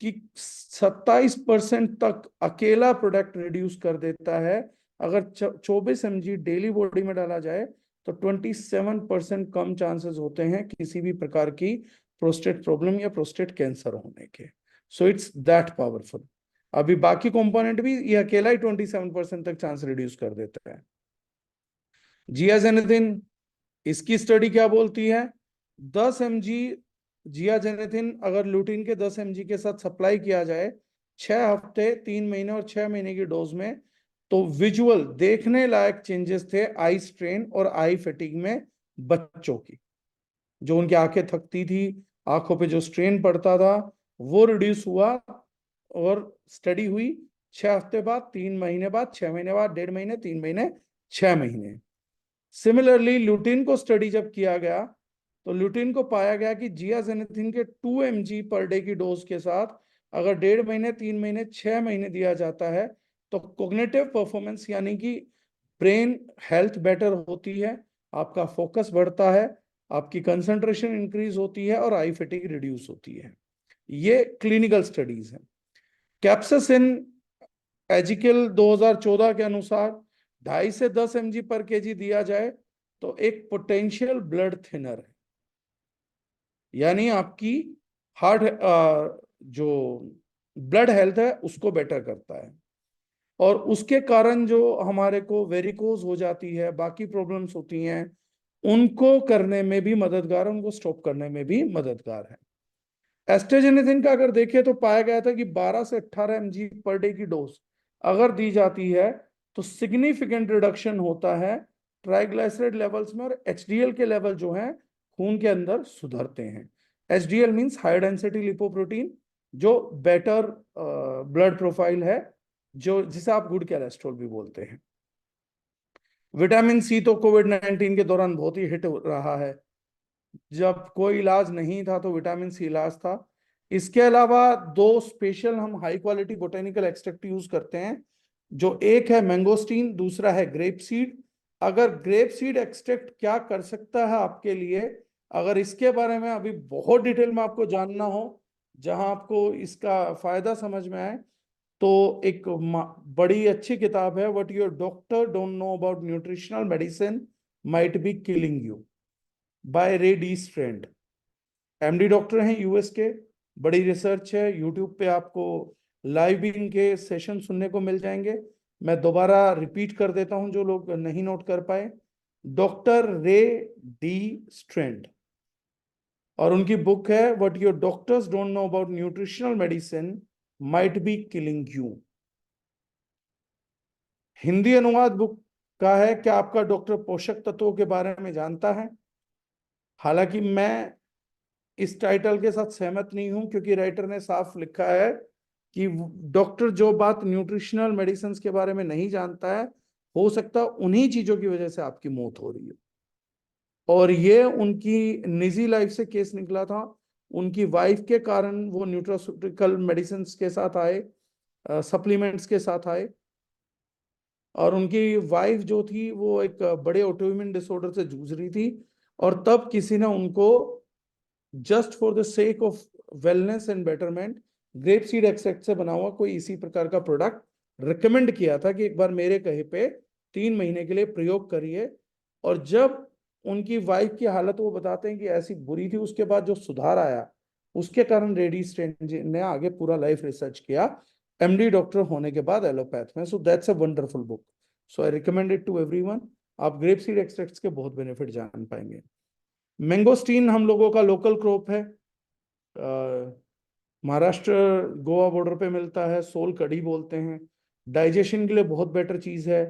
कि 27% तक अकेला प्रोडक्ट रिड्यूस कर देता है। अगर 24 mg डेली बॉडी में डाला जाए तो 27% कम चांसेस होते हैं किसी भी प्रकार की प्रोस्टेट प्रॉब्लम या प्रोस्टेट कैंसर होने के। So it's that powerful. अभी बाकी कंपोनेंट भी ये अकेला ही 27% तक चांस रिड्यूस कर देता है। जियाजेनेटिन, इसकी स्टडी क्या बोलती है? 10 mg जियाजेनेटिन अगर लुटीन के 10 mg के साथ सप्लाई किया जाए 6 हफ्ते, 3 महीने और 6 महीने की डोज में, तो विजुअल देखने लायक चेंजेस थे आई स्ट्रेन और आई फेटिग में बच्चों की। जो उनकी आंखें थकती थी, आंखों पे जो स्ट्रेन पड़ता था, वो रिड्यूस हुआ। और स्टडी हुई 6 हफ्ते बाद, 3 महीने बाद, 6 महीने बाद, 1.5 महीने, 3 महीने, 6 महीने। सिमिलरली ल्यूटिन को स्टडी जब किया गया तो ल्यूटिन को पाया गया कि जियाजेनेथिन के 2 mg पर डे की डोज के साथ अगर 1.5 महीने, 3 महीने, 6 महीने दिया जाता है तो कॉग्निटिव परफॉर्मेंस यानी कि ब्रेन हेल्थ बेटर होती है, आपका फोकस बढ़ता है, आपकी कंसंट्रेशन इंक्रीज होती है और आई फैटिग रिड्यूस होती है। ये क्लिनिकल स्टडीज है। कैप्सासिन एजिकल 2014 के अनुसार 2.5 से 10 mg पर केजी दिया जाए तो एक पोटेंशियल ब्लड थिनर है, यानी आपकी हार्ट जो ब्लड हेल्थ है उसको बेटर करता है, और उसके कारण जो हमारे को वेरिकोज हो जाती है, बाकी प्रॉब्लम्स होती हैं, उनको करने में भी मददगार है, उनको स्टॉप करने में भी मददगार है। एस्ट्राजेनेटिन का अगर देखें तो पाया गया था कि 12 से 18 mg पर डे की डोज अगर दी जाती है तो सिग्निफिकेंट रिडक्शन होता है ट्राइग्लिसराइड लेवल्स में, और एचडीएल के लेवल जो हैं खून के अंदर सुधरते हैं। HDL means high density lipoprotein, जो बेटर ब्लड प्रोफाइल है, जो जिसे आप गुड कोलेस्ट्रॉल भी बोलते हैं। विटामिन सी तो कोविड-19 के दौरान बहुत ही हिट रहा है, जब कोई इलाज नहीं था तो विटामिन सी इलाज था। इसके अलावा दो स्पेशल हम high quality botanical extract use करते हैं, जो एक है मैंगोस्टीन, दूसरा है ग्रेप सीड। अगर ग्रेप सीड एक्सट्रैक्ट क्या कर सकता है आपके लिए, अगर इसके बारे में अभी बहुत डिटेल में आपको जानना हो, जहां आपको इसका फायदा समझ में आए, तो एक बड़ी अच्छी किताब है, what your doctor don't know about nutritional medicine might be killing you, by Ray D Strand. MD doctor हैं यूएस के, बड़ी रिसर्च है, यूट्यूब पे आपको लाइव भी इनके सेशन सुनने को मिल जाएंगे। मैं दोबारा रिपीट कर देता हूं जो लोग नहीं नोट कर पाए, डॉक्टर रे डी स्ट्रैंड, और उनकी बुक है what your doctors don't know about nutritional medicine might be killing you. Hindi अनुवाद बुक का है क्या आपका डॉक्टर पोषक तत्वों के बारे में जानता है। हालांकि मैं इस टाइटल के साथ सहमत नहीं हूं, क्योंकि राइटर ने साफ लिखा है कि डॉक्टर जो बात न्यूट्रिशनल मेडिसिन के बारे में नहीं जानता है, हो सकता है उन्हीं चीजों की वजह से आपकी मौत हो रही है। और ये उनकी निजी लाइफ से केस निकला था, उनकी वाइफ के कारण वो न्यूट्रास्यूटिकल मेडिसिन के साथ आए, सप्लीमेंट्स के साथ आए, और उनकी वाइफ जो थी वो एक बड़े ऑटोइम्यून डिसऑर्डर से जूझ रही थी, और तब किसी ने उनको just for the sake of wellness and betterment grape seed extract से बना हुआ कोई इसी प्रकार का प्रोडक्ट रिकमेंड किया था कि एक बार मेरे कहे पे 3 महीने के लिए प्रयोग करिए। और जब उनकी वाइफ की हालत वो बताते हैं कि ऐसी बुरी थी, उसके बाद जो सुधार आया, उसके कारण रेडी स्ट्रेन ने आगे पूरा लाइफ रिसर्च किया एमडी डॉक्टर होने के बाद एलोपैथ में। So that's a wonderful book, so I recommend it to everyone. आप ग्रेप सीड एक्सट्रैक्ट्स के बहुत बेनिफिट जान पाएंगे। मैंगोस्टीन हम लोगों का लोकल क्रॉप है, महाराष्ट्र गोवा बॉर्डर पे मिलता है, सोल कढ़ी बोलते हैं। डाइजेशन के लिए बहुत बेटर चीज है,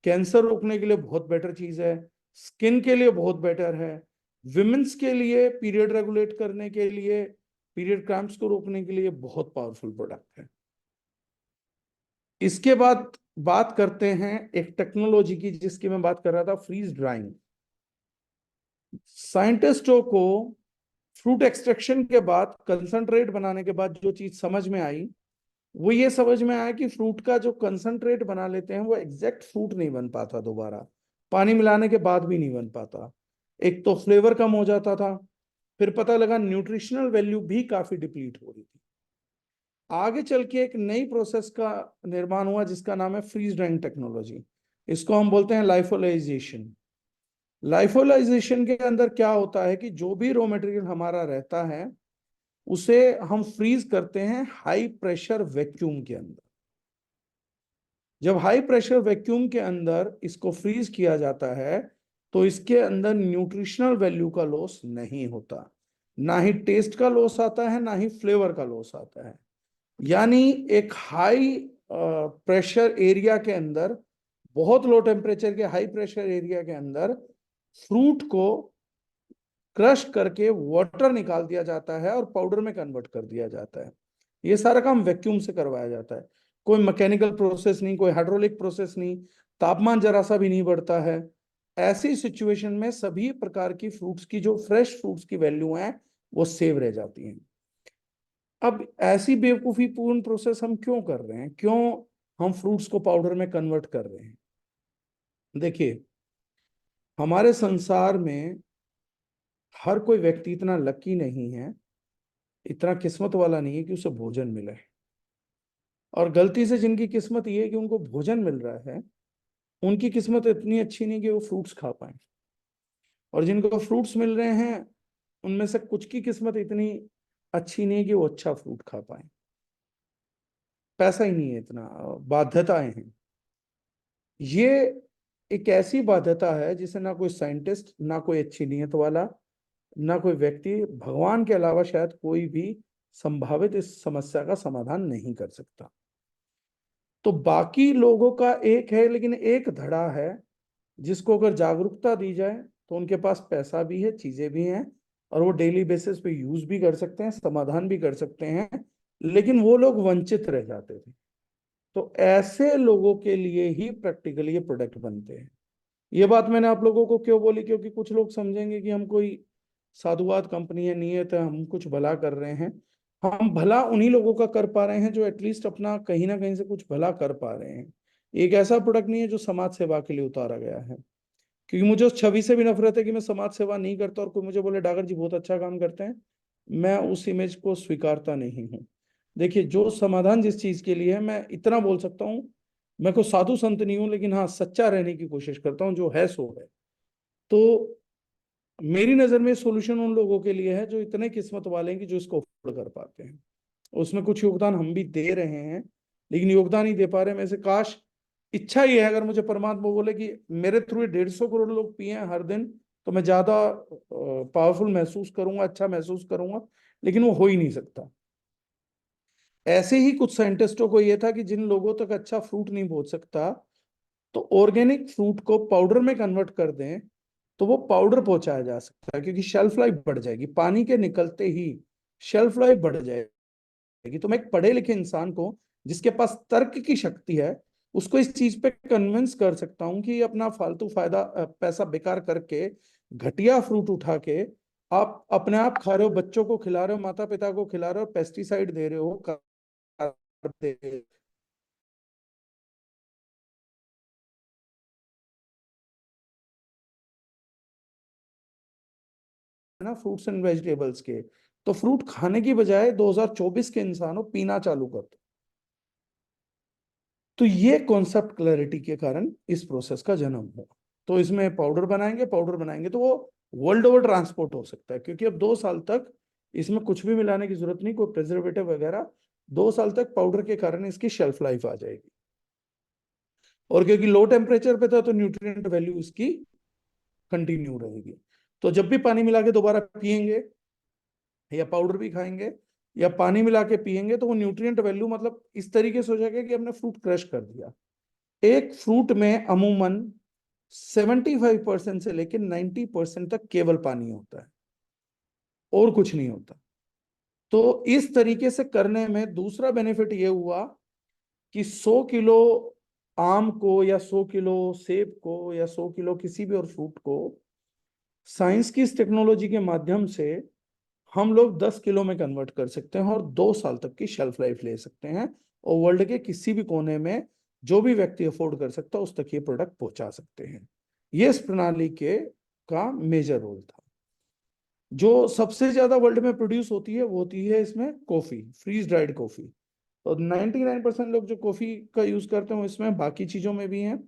कैंसर रोकने के लिए बहुत बेटर चीज है, स्किन के लिए बहुत बेटर है, विमेंस के लिए पीरियड रेगुलेट करने के लिए, पीरियड क्रैम्प्स को रोकने के लिए बहुत पावरफुल प्रोडक्ट है। इसके बाद बात करते हैं एक टेक्नोलॉजी की जिसकी मैं बात कर रहा था, फ्रीज ड्राइंग। साइंटिस्टों को फ्रूट एक्सट्रैक्शन के बाद, कंसंट्रेट बनाने के बाद जो चीज समझ में आई, वो ये समझ में आया कि फ्रूट का जो कंसंट्रेट बना लेते हैं वो एग्जैक्ट फ्रूट नहीं बन पाता, दोबारा पानी मिलाने के बाद भी नहीं बन पाता। एक तो फ्लेवर कम हो जाता था, फिर पता लगा न्यूट्रिशनल वैल्यू भी काफी डिप्लीट हो रही थी। आगे चल के एक नई प्रोसेस का निर्माण हुआ जिसका नाम है फ्रीज ड्राइंग टेक्नोलॉजी। इसको हम बोलते हैं लाइफोलाइजेशन। लाइफोलाइजेशन के अंदर क्या होता है कि जो भी रॉ मटेरियल हमारा रहता है उसे हम फ्रीज करते हैं हाई प्रेशर वैक्यूम के अंदर। जब हाई प्रेशर वैक्यूम के अंदर इसको फ्रीज किया जाता है तो इसके अंदर न्यूट्रिशनल वैल्यू का लॉस नहीं होता, ना ही टेस्ट का लॉस आता है, ना ही फ्लेवर का लॉस आता है। यानी एक हाई प्रेशर एरिया के अंदर, बहुत लो टेम्परेचर के हाई प्रेशर एरिया के अंदर फ्रूट को क्रश करके वाटर निकाल दिया जाता है और पाउडर में कन्वर्ट कर दिया जाता है। ये सारा काम वैक्यूम से करवाया जाता है, कोई मैकेनिकल प्रोसेस नहीं, कोई हाइड्रोलिक प्रोसेस नहीं, तापमान जरा सा भी नहीं बढ़ता है। ऐसी सिचुएशन में सभी प्रकार की फ्रूट्स की, जो फ्रेश फ्रूट्स की वैल्यू है, वो सेव रह जाती हैं। अब ऐसी बेवकूफी पूर्ण प्रोसेस हम क्यों कर रहे हैं, क्यों हम फ्रूट्स को पाउडर में कन्वर्ट कर रहे हैं? देखिए, हमारे संसार में हर कोई व्यक्ति इतना लकी नहीं है, इतना किस्मत वाला नहीं है कि उसे भोजन मिले। और गलती से जिनकी किस्मत ये है कि उनको भोजन मिल रहा है, उनकी किस्मत इतनी अच्छी नहीं कि वो फ्रूट्स खा पाए। और जिनको फ्रूट्स मिल रहे हैं, उनमें से कुछ की किस्मत इतनी अच्छी नहीं कि वो अच्छा फ्रूट खा पाए। पैसा ही नहीं है, इतना बाध्यताएं हैं। ये एक ऐसी बाध्यता है जिसे ना कोई साइंटिस्ट, ना कोई अच्छी नीयत वाला, ना कोई व्यक्ति, भगवान के अलावा शायद कोई भी संभावित इस समस्या का समाधान नहीं कर सकता। तो बाकी लोगों का एक है, लेकिन एक धड़ा है जिसको अगर जागरूकता दी जाए तो उनके पास पैसा भी है, चीजें भी हैं, और वो डेली बेसिस पे यूज भी कर सकते हैं, समाधान भी कर सकते हैं, लेकिन वो लोग वंचित रह जाते थे। तो ऐसे लोगों के लिए ही प्रैक्टिकली ये प्रोडक्ट बनते हैं। ये बात मैंने आप लोगों को क्यों बोली? क्योंकि कुछ लोग समझेंगे कि हम कोई साधुवाद कंपनी है, नियत है, हम कुछ भला कर रहे हैं। हम भला उन्हीं लोगों का कर पा रहे हैं जो एटलीस्ट अपना कहीं ना कहीं से कुछ भला कर पा रहे हैं। एक ऐसा प्रोडक्ट नहीं है जो समाज सेवा के लिए उतारा गया है। क्योंकि मुझे उस छवि से भी नफरत है कि मैं समाज सेवा नहीं करता और कोई मुझे बोले डागर जी बहुत अच्छा काम करते हैं, मैं उस इमेज को स्वीकारता नहीं हूँ। देखिए, जो समाधान जिस चीज के लिए है, मैं इतना बोल सकता हूँ, मैं कोई साधु संत नहीं हूँ, लेकिन हाँ, सच्चा रहने की कोशिश करता हूँ, जो है सो है। तो मेरी नजर में सोल्यूशन उन लोगों के लिए है जो इतने किस्मत वाले हैं कि जो इसको अफोर्ड कर पाते हैं। उसमें कुछ योगदान हम भी दे रहे हैं, लेकिन योगदान ही दे पा रहे हैं। मैं से काश, इच्छा ही है, अगर मुझे परमात्मा बोले कि मेरे थ्रू 150 करोड़ लोग पिए हर दिन, तो मैं ज्यादा पावरफुल महसूस करूंगा, अच्छा महसूस करूंगा, लेकिन वो हो ही नहीं सकता। ऐसे ही कुछ साइंटिस्टों को यह था कि जिन लोगों तक अच्छा फ्रूट नहीं पहुंच सकता, तो ऑर्गेनिक फ्रूट को पाउडर में कन्वर्ट कर दें, तो वो पाउडर पहुंचाया जा सकता है, क्योंकि शेल्फ लाइफ बढ़ जाएगी, पानी के निकलते ही शेल्फ लाइफ बढ़ जाएगी। तो मैं एक पढ़े लिखे इंसान को, जिसके पास तर्क की शक्ति है, उसको इस चीज पे कन्विंस कर सकता हूँ कि अपना फालतू फायदा पैसा बेकार करके, घटिया फ्रूट उठा के आप अपने आप खा रहे हो, बच्चों को खिला रहे हो, माता पिता को खिला रहे हो, पेस्टिसाइड दे रहे हो, दे ना फ्रूट्स एंड वेजिटेबल्स के। तो फ्रूट खाने की बजाय 2024 के इंसानों पीना चालू कर दो। तो ये कॉन्सेप्ट क्लैरिटी के कारण इस प्रोसेस का जन्म हुआ। तो इसमें पाउडर बनाएंगे तो वो वर्ल्ड ओवर ट्रांसपोर्ट हो सकता है, क्योंकि अब 2 साल तक इसमें कुछ भी मिलाने की जरूरत नहीं, कोई प्रिजर्वेटिव वगैरह। 2 साल तक पाउडर के कारण इसकी शेल्फ लाइफ आ जाएगी। और क्योंकि लो टेम्परेचर पे था, तो न्यूट्रिएंट वैल्यू इसकी कंटिन्यू रहेगी। तो जब भी पानी मिला के दोबारा पियेंगे, या पाउडर भी खाएंगे, या पानी मिला के पियेंगे, तो वो न्यूट्रिएंट वैल्यू मतलब इस तरीके से हो जाएगा कि हमने फ्रूट क्रश कर दिया। एक फ्रूट में अमूमन 75% से लेकर 90% तक केवल पानी होता है, और कुछ नहीं होता। तो इस तरीके से करने में दूसरा बेनिफिट ये हुआ कि 100 किलो आम को, या 100 किलो सेब को, या 100 किलो किसी भी और फ्रूट को साइंस की इस टेक्नोलॉजी के माध्यम से हम लोग 10 किलो में कन्वर्ट कर सकते हैं, और 2 साल तक की शेल्फ लाइफ ले सकते हैं। और वर्ल्ड के किसी भी कोने में जो भी व्यक्ति अफोर्ड कर सकता है, उस तक ये प्रोडक्ट पहुंचा सकते हैं। ये इस प्रणाली के का मेजर रोल था। जो सबसे ज्यादा वर्ल्ड में प्रोड्यूस होती है, वो होती है इसमें कॉफी, फ्रीज ड्राइड कॉफी। और 99% लोग जो कॉफी का यूज करते हैं, वो इसमें बाकी चीजों में भी हैं।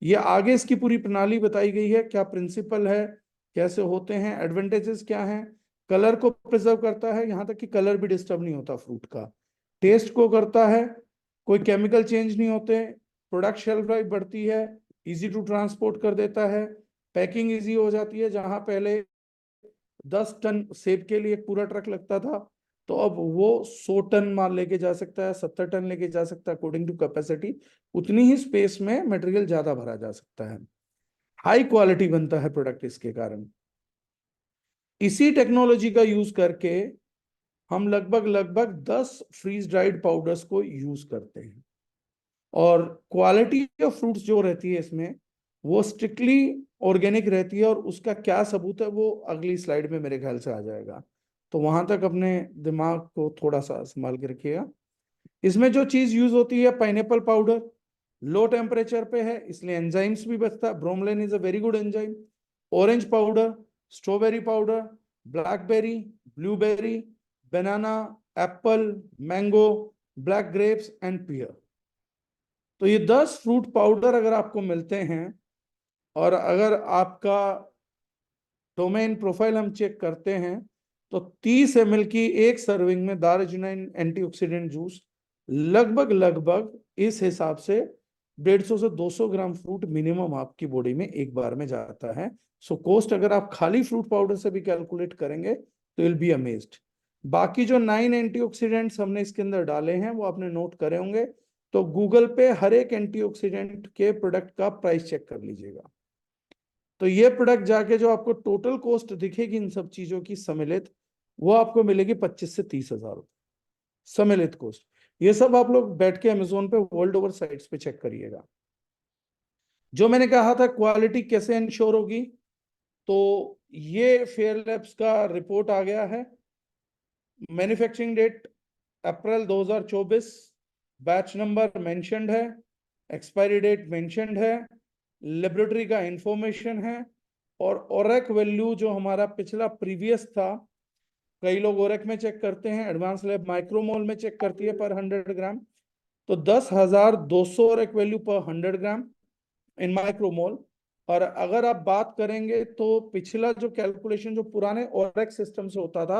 ये आगे इसकी पूरी प्रणाली बताई गई है, क्या प्रिंसिपल है, कैसे होते हैं, एडवांटेजेस क्या हैं। कलर को प्रिजर्व करता है, यहाँ तक कि कलर भी डिस्टर्ब नहीं होता फ्रूट का। टेस्ट को करता है, कोई केमिकल चेंज नहीं होते। प्रोडक्ट शेल्फ लाइफ बढ़ती है, इजी टू ट्रांसपोर्ट कर देता है। पैकिंग इजी हो जाती है, जहां पहले 10 टन सेब के लिए एक पूरा ट्रक लगता था, तो अब वो 100 टन माल लेके जा सकता है, 70 टन लेके जा सकता है, अकॉर्डिंग टू कैपेसिटी। उतनी ही स्पेस में मटेरियल ज्यादा भरा जा सकता है। हाई क्वालिटी बनता है प्रोडक्ट इसके कारण। इसी टेक्नोलॉजी का यूज करके हम लगभग लगभग 10 फ्रीज ड्राइड पाउडर्स को यूज करते हैं। और क्वालिटी ऑफ फ्रूट्स जो रहती है इसमें, वो स्ट्रिक्टली ऑर्गेनिक रहती है, और उसका क्या सबूत है वो अगली स्लाइड में मेरे ख्याल से आ जाएगा। तो वहां तक अपने दिमाग को थोड़ा सा संभाल के रखिएगा। इसमें जो चीज यूज होती है, पाइनएप्पल पाउडर, लो टेम्परेचर पे है इसलिए एंजाइम्स भी बचता है, bromelain is a very good enzyme. Orange powder, strawberry powder, blackberry, blueberry, banana, apple, mango, black grapes and pear. तो ये 10 फ्रूट पाउडर अगर आपको मिलते हैं, और अगर आपका डोमेन प्रोफाइल हम चेक करते हैं, तो 30 ml की एक सर्विंग में दार्जिलिंग एंटीऑक्सीडेंट जूस लगभग लगभग इस हिसाब से 150 से 200 ग्राम फ्रूट मिनिमम आपकी बॉडी में एक बार में जाता है। सो कॉस्ट अगर आप खाली फ्रूट पाउडर से भी कैलकुलेट करेंगे तो विल बी अमेज्ड। बाकी जो 9 एंटीऑक्सीडेंट्स हमने इसके अंदर डाले हैं वो आपने नोट करे होंगे। तो गूगल पे हर एक एंटीऑक्सीडेंट के प्रोडक्ट का प्राइस चेक कर लीजिएगा। तो ये प्रोडक्ट जाके जो आपको टोटल कॉस्ट दिखेगी इन सब चीजों की सम्मिलित, वो आपको मिलेगी 25 से 30 हजार रुपये सम्मिलित कॉस्ट। ये सब आप लोग बैठ के अमेजोन पे वर्ल्ड ओवर साइट्स पे चेक करिएगा। जो मैंने कहा था क्वालिटी कैसे इंश्योर होगी, तो ये फेयरलैब्स का रिपोर्ट आ गया है। Manufacturing date April 2024, batch number mentioned है, एक्सपायरी डेट मेंशन्ड है, लेबोरेटरी का इंफॉर्मेशन है, और ओरेक वैल्यू जो हमारा पिछला प्रीवियस था, कई लोग ओरेक में चेक करते हैं, एडवांस लैब माइक्रोमोल में चेक करती है पर 100 ग्राम। तो 10,200 ओरेक वैल्यू पर 100 ग्राम इन माइक्रोमोल। और अगर आप बात करेंगे तो पिछला जो कैलकुलेशन जो पुराने ओरेक सिस्टम से होता था,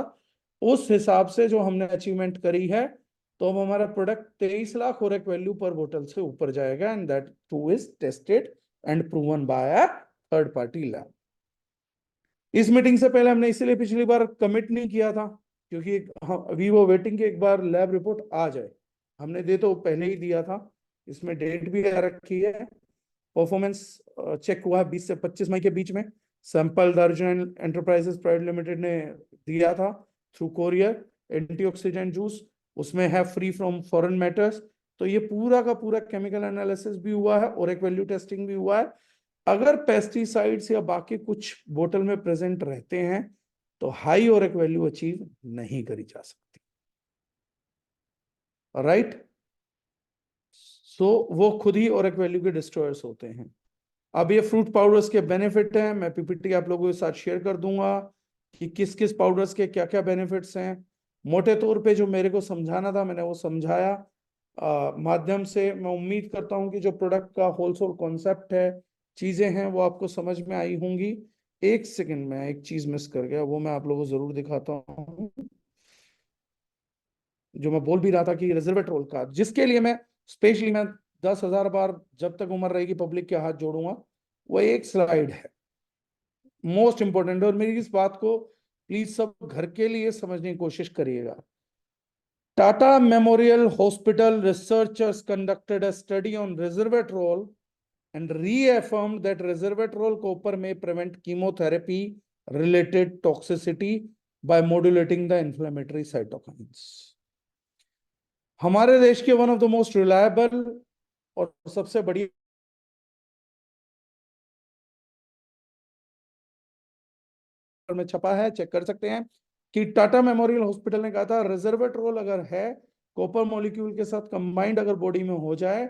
उस हिसाब से जो हमने अचीवमेंट करी है, तो हमारा प्रोडक्ट 23 लाख ओरेक वैल्यू पर बोतल से ऊपर जाएगा, and that two is tested and proven by a third party lab. इस मीटिंग से पहले हमने इसलिए पिछली बार कमिट नहीं किया था क्योंकि वी वो वेटिंग के एक बार लैब रिपोर्ट आ जाए। हमने दे तो पहले ही दिया था, इसमें डेट भी आ रखी है। परफॉर्मेंस चेक हुआ 20 से 25 मई के बीच में। Sample Darjeeling enterprises private limited ने दिया था थ्रू कोरियर। एंटीऑक्सीडेंट जूस उसमें है फ्री फ्रॉम फॉरेन मैटर्स। तो ये पूरा का पूरा केमिकल एनालिसिस भी हुआ है और एक वैल्यू टेस्टिंग भी हुआ है। अगर पेस्टिसाइड्स या बाकी कुछ बोतल में प्रेजेंट रहते हैं तो हाई और एक वैल्यू अचीव नहीं करी जा सकती, राइट। सो वो खुद ही और एक वैल्यू के डिस्ट्रॉयर्स होते हैं। अब ये फ्रूट पाउडर्स के बेनिफिट हैं, मैं पीपीटी आप लोगों के साथ शेयर कर दूंगा कि किस किस पाउडर्स के क्या क्या बेनिफिट्स हैं। मोटे तौर पे जो मेरे को समझाना था मैंने वो समझाया माध्यम से। मैं उम्मीद करता हूं कि जो प्रोडक्ट का होलसेल कॉन्सेप्ट है, चीजें हैं, वो आपको समझ में आई होंगी। एक सेकंड में एक चीज मिस कर गया, वो मैं आप लोगों को जरूर दिखाता हूँ। जो मैं बोल भी रहा था कि रिजर्वेट्रोल का, जिसके लिए मैं स्पेशली मैं 10,000 बार जब तक उम्र रहेगी पब्लिक के हाथ जोड़ूंगा, वो एक स्लाइड है मोस्ट इंपॉर्टेंट। और मेरी इस बात को प्लीज सब घर के लिए समझने की कोशिश करिएगा। Tata memorial hospital researchers conducted a study on resveratrol and reaffirmed that resveratrol copper may prevent chemotherapy related toxicity by modulating the inflammatory cytokines। हमारे देश के one of the most reliable और सबसे बढ़िया में छपा है, चेक कर सकते हैं कि टाटा मेमोरियल हॉस्पिटल ने कहा था रिजर्वेट्रोल अगर है कॉपर मॉलिक्यूल के साथ कंबाइंड अगर बॉडी में हो जाए,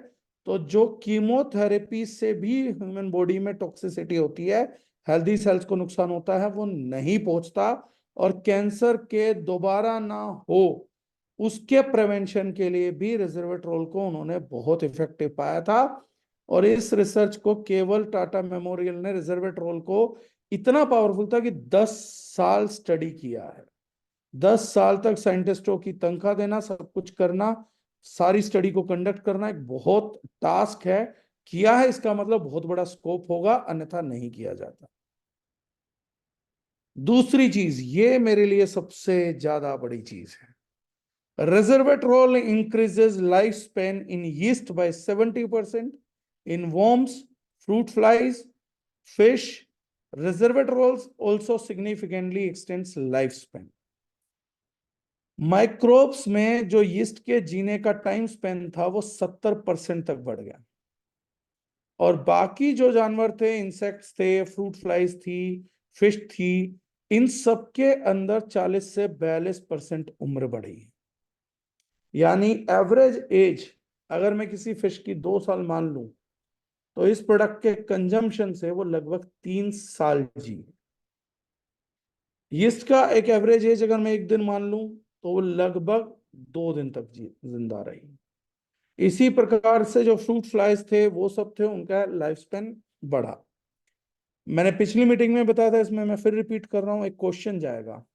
तो जो कीमोथेरेपी से भी ह्यूमन बॉडी में टॉक्सिसिटी होती है, हेल्दी सेल्स को नुकसान होता है, वो नहीं पहुंचता। और कैंसर के दोबारा ना हो उसके प्रिवेंशन के लिए भी रिजर्वेट्रोल को उन्होंने बहुत इफेक्टिव पाया था। और इस रिसर्च को केवल टाटा मेमोरियल ने रिजर्वेट्रोल को इतना पावरफुल था कि 10 साल स्टडी किया है। 10 साल तक साइंटिस्टों की तनख्वाह देना, सब कुछ करना, सारी स्टडी को कंडक्ट करना एक बहुत टास्क है। किया है इसका मतलब बहुत बड़ा स्कोप होगा, अन्यथा नहीं किया जाता। दूसरी चीज, ये मेरे लिए सबसे ज्यादा बड़ी चीज है, resveratrol increases lifespan in yeast by 70%, in worms, fruit flies, fish. Resveratrol also significantly extends lifespan. Microbes में जो यीस्ट के जीने का टाइम स्पेन था वो 70% तक बढ़ गया। और बाकी जो जानवर थे, इंसेक्ट्स थे, फ्रूट फ्लाइज थी, फिश थी, इन सब के अंदर 40 से 42% उम्र बढ़ी है। यानी एवरेज एज, अगर मैं किसी फिश की 2 साल मान लूं, तो इस प्रोडक्ट के कंजम्पशन से वो लगभग 3 साल जी। यीस्ट का एक एवरेज एज अगर मैं एक दिन मान लूं, तो वो लगभग 2 दिन तक जी जिंदा रही। इसी प्रकार से जो फ्रूट फ्लाइज थे वो सब थे, उनका लाइफ स्पेन बढ़ा। मैंने पिछली मीटिंग में बताया था, इसमें मैं फिर रिपीट कर रहा हूं, एक क्वेश्चन जाएगा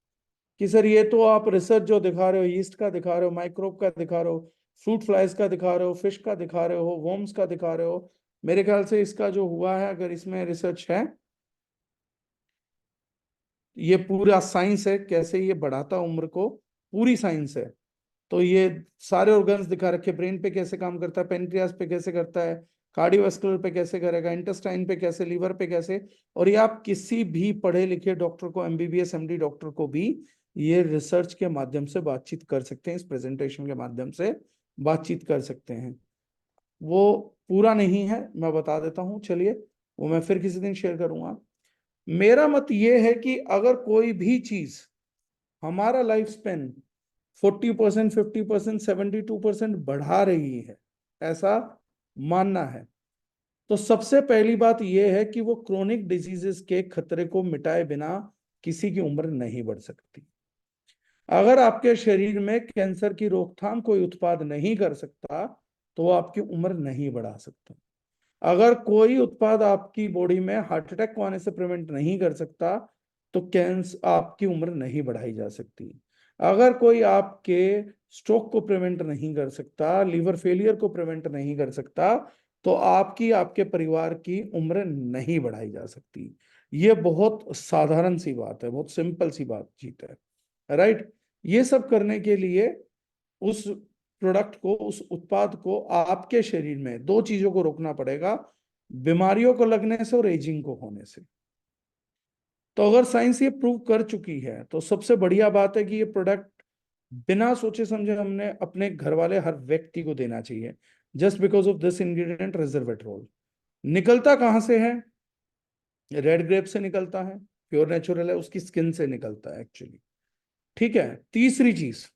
कि सर ये तो आप रिसर्च जो दिखा रहे हो, यीस्ट का दिखा रहे हो, माइक्रोब का दिखा रहे हो, फ्रूट फ्लाइज का दिखा रहे हो, फिश का दिखा रहे हो, वर्म्स का दिखा रहे हो, मेरे ख्याल से इसका जो हुआ है, अगर इसमें रिसर्च है, ये पूरा साइंस है कैसे ये बढ़ाता उम्र को, पूरी साइंस है। तो ये सारे ऑर्गन्स दिखा रखे, ब्रेन पे कैसे काम करता है, पेनक्रियास पे कैसे करता है, कार्डियोवास्कुलर पे कैसे करेगा, इंटेस्टाइन पे कैसे, लीवर पे कैसे। और ये आप किसी भी पढ़े लिखे डॉक्टर को, एमबीबीएस एमडी डॉक्टर को भी ये रिसर्च के माध्यम से बातचीत कर सकते हैं, इस प्रेजेंटेशन के माध्यम से बातचीत कर सकते हैं। वो पूरा नहीं है, मैं बता देता हूँ, चलिए वो मैं फिर किसी दिन शेयर करूंगा। मेरा मत ये है कि अगर कोई भी चीज हमारा लाइफ स्पेन 40%, 50%, 72% बढ़ा रही है, ऐसा मानना है, तो सबसे पहली बात यह है कि वो क्रोनिक डिजीजेस के खतरे को मिटाए बिना किसी की उम्र नहीं बढ़ सकती। अगर आपके शरीर में कैंसर की रोकथाम कोई उत्पाद नहीं कर सकता, तो वो आपकी उम्र नहीं बढ़ा सकता। अगर कोई उत्पाद आपकी बॉडी में हार्ट अटैक को आने से प्रिवेंट नहीं कर सकता, तो कैंसर आपकी उम्र नहीं बढ़ाई जा सकती। अगर कोई आपके स्ट्रोक को प्रिवेंट नहीं कर सकता, लीवर फेलियर को प्रिवेंट नहीं कर सकता, तो आपकी, आपके परिवार की उम्र नहीं बढ़ाई जा सकती। ये बहुत साधारण सी बात है, बहुत सिंपल सी बातचीत है, राइट। ये सब करने के लिए उस प्रोडक्ट को, उस उत्पाद को आपके शरीर में दो चीजों को रोकना पड़ेगा, बीमारियों को लगने से और एजिंग को होने से। तो अगर साइंस ये प्रूव कर चुकी है, तो सबसे बढ़िया बात है कि ये प्रोडक्ट बिना सोचे समझे हमने अपने घर वाले हर व्यक्ति को देना चाहिए, just because of this ingredient resveratrol. निकलता कहां से है? रेड ग्रेप से निकलता है, प्योर नेचुरल है, उसकी स्किन से निकलता है एक्चुअली। ठीक है, तीसरी चीज,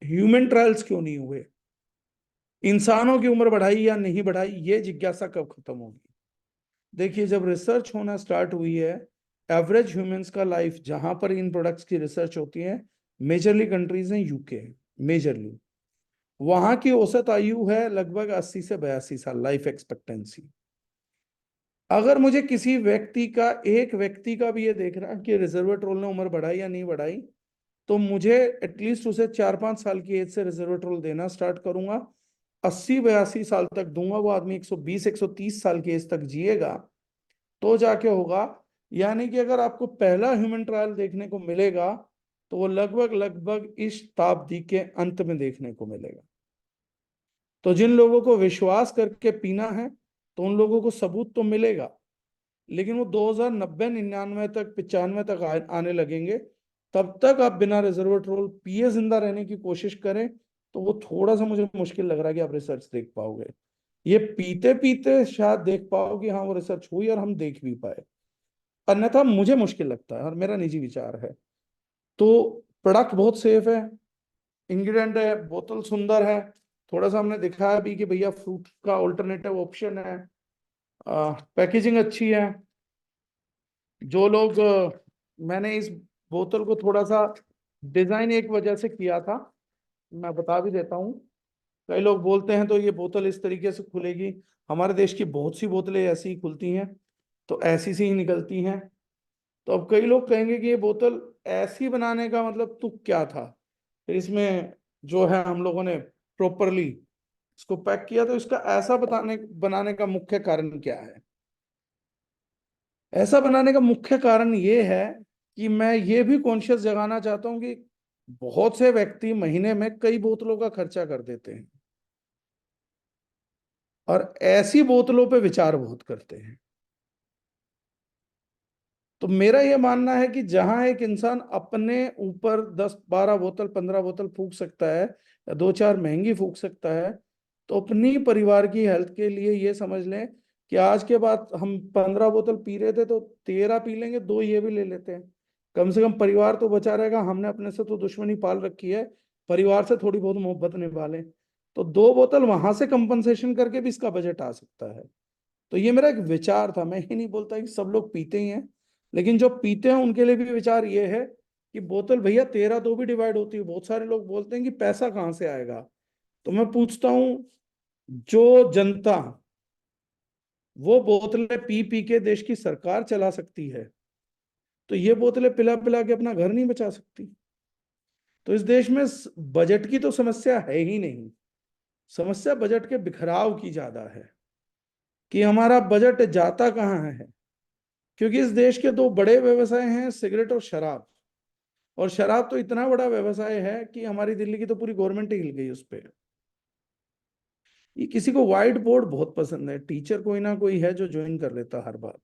ह्यूमन ट्रायल्स क्यों नहीं हुए? इंसानों की उम्र बढ़ाई या नहीं बढ़ाई, ये जिज्ञासा कब खत्म होगी? देखिए, जब रिसर्च होना स्टार्ट हुई है, एवरेज ह्यूमंस का लाइफ, जहां पर इन प्रोडक्ट्स की रिसर्च होती है, मेजरली कंट्रीज हैं यूके, मेजरली वहां की औसत आयु है लगभग 80 से 82 साल लाइफ एक्सपेक्टेंसी। अगर मुझे किसी व्यक्ति का, एक व्यक्ति का भी ये देखना कि रिजर्वेट्रोल ने उम्र बढ़ाई या नहीं बढ़ाई, तो मुझे एटलीस्ट उसे 4-5 साल की एज से रिजर्वेट्रोल देना स्टार्ट करूंगा। 80-82 साल तक दूंगा, वो आदमी 120-130 साल की एज तक जिएगा, तो जाके होगा। यानी कि अगर आपको पहला ह्यूमन ट्रायल देखने को मिलेगा, तो वो लगभग लगभग इस शताब्दी के अंत में देखने को मिलेगा। तो जिन लोगों को विश्वास करके पीना है, तो उन लोगों को सबूत तो मिलेगा, लेकिन वो 2090, 99 तक, 95 तक आने लगेंगे। तब तक आप बिना रिजर्वेट्रोल पिए जिंदा रहने की कोशिश करें, तो वो थोड़ा सा मुझे मुश्किल लग रहा है कि आप रिसर्च देख पाओगे। ये पीते पीते शायद देख पाओ कि हाँ वो रिसर्च हुई और हम देख भी पाए, अन्यथा मुझे मुश्किल लगता है, और मेरा निजी विचार है। तो प्रोडक्ट बहुत सेफ है, इंग्रेडिएंट है, बोतल सुंदर है, थोड़ा सा हमने दिखाया भी कि भैया फ्रूट का ऑल्टरनेटिव ऑप्शन है, पैकेजिंग अच्छी है। जो लोग मैंने इस बोतल को थोड़ा सा डिजाइन एक वजह से किया था, मैं बता भी देता हूँ। कई लोग बोलते हैं तो ये बोतल इस तरीके से खुलेगी, हमारे देश की बहुत सी बोतलें ऐसी ही खुलती हैं, तो ऐसी सी ही निकलती हैं। तो अब कई लोग कहेंगे कि ये बोतल ऐसी बनाने का मतलब तुक क्या था? फिर इसमें जो है हम लोगों ने प्रॉपरली इसको पैक किया, तो इसका ऐसा बताने बनाने का मुख्य कारण क्या है? ऐसा बनाने का मुख्य कारण ये है कि मैं ये भी कॉन्शियस जगाना चाहता हूं कि बहुत से व्यक्ति महीने में कई बोतलों का खर्चा कर देते हैं, और ऐसी बोतलों पे विचार बहुत करते हैं। तो मेरा यह मानना है कि जहां एक इंसान अपने ऊपर 10-12 बोतल, 15 बोतल फूंक सकता है, या 2-4 महंगी फूंक सकता है, तो अपनी परिवार की हेल्थ के लिए ये समझ लें कि आज के बाद हम 15 बोतल पी रहे थे तो 13 पी लेंगे, 2 ये भी ले लेते हैं। कम से कम परिवार तो बचा रहेगा। हमने अपने से तो दुश्मनी पाल रखी है, परिवार से थोड़ी बहुत मोहब्बत निभा लें। तो 2 बोतल वहां से कंपनसेशन करके भी इसका बजट आ सकता है। तो ये मेरा एक विचार था। मैं ही नहीं बोलता कि सब लोग पीते ही हैं, लेकिन जो पीते हैं उनके लिए भी विचार ये है कि बोतल भैया 13 तो भी डिवाइड होती है। बहुत सारे लोग बोलते हैं कि पैसा कहाँ से आएगा। तो मैं पूछता हूँ, जो जनता वो बोतलें पी पी के देश की सरकार चला सकती है, तो ये बोतलें पिला पिला के अपना घर नहीं बचा सकती। तो इस देश में बजट की तो समस्या है ही नहीं, समस्या बजट के बिखराव की ज्यादा है कि हमारा बजट जाता कहाँ है। क्योंकि इस देश के दो बड़े व्यवसाय हैं, सिगरेट और शराब। और शराब तो इतना बड़ा व्यवसाय है कि हमारी दिल्ली की तो पूरी गवर्नमेंट ही हिल गई उस पर। ये किसी को व्हाइट बोर्ड बहुत पसंद है, टीचर कोई ना कोई है जो ज्वाइन कर लेता हर बार,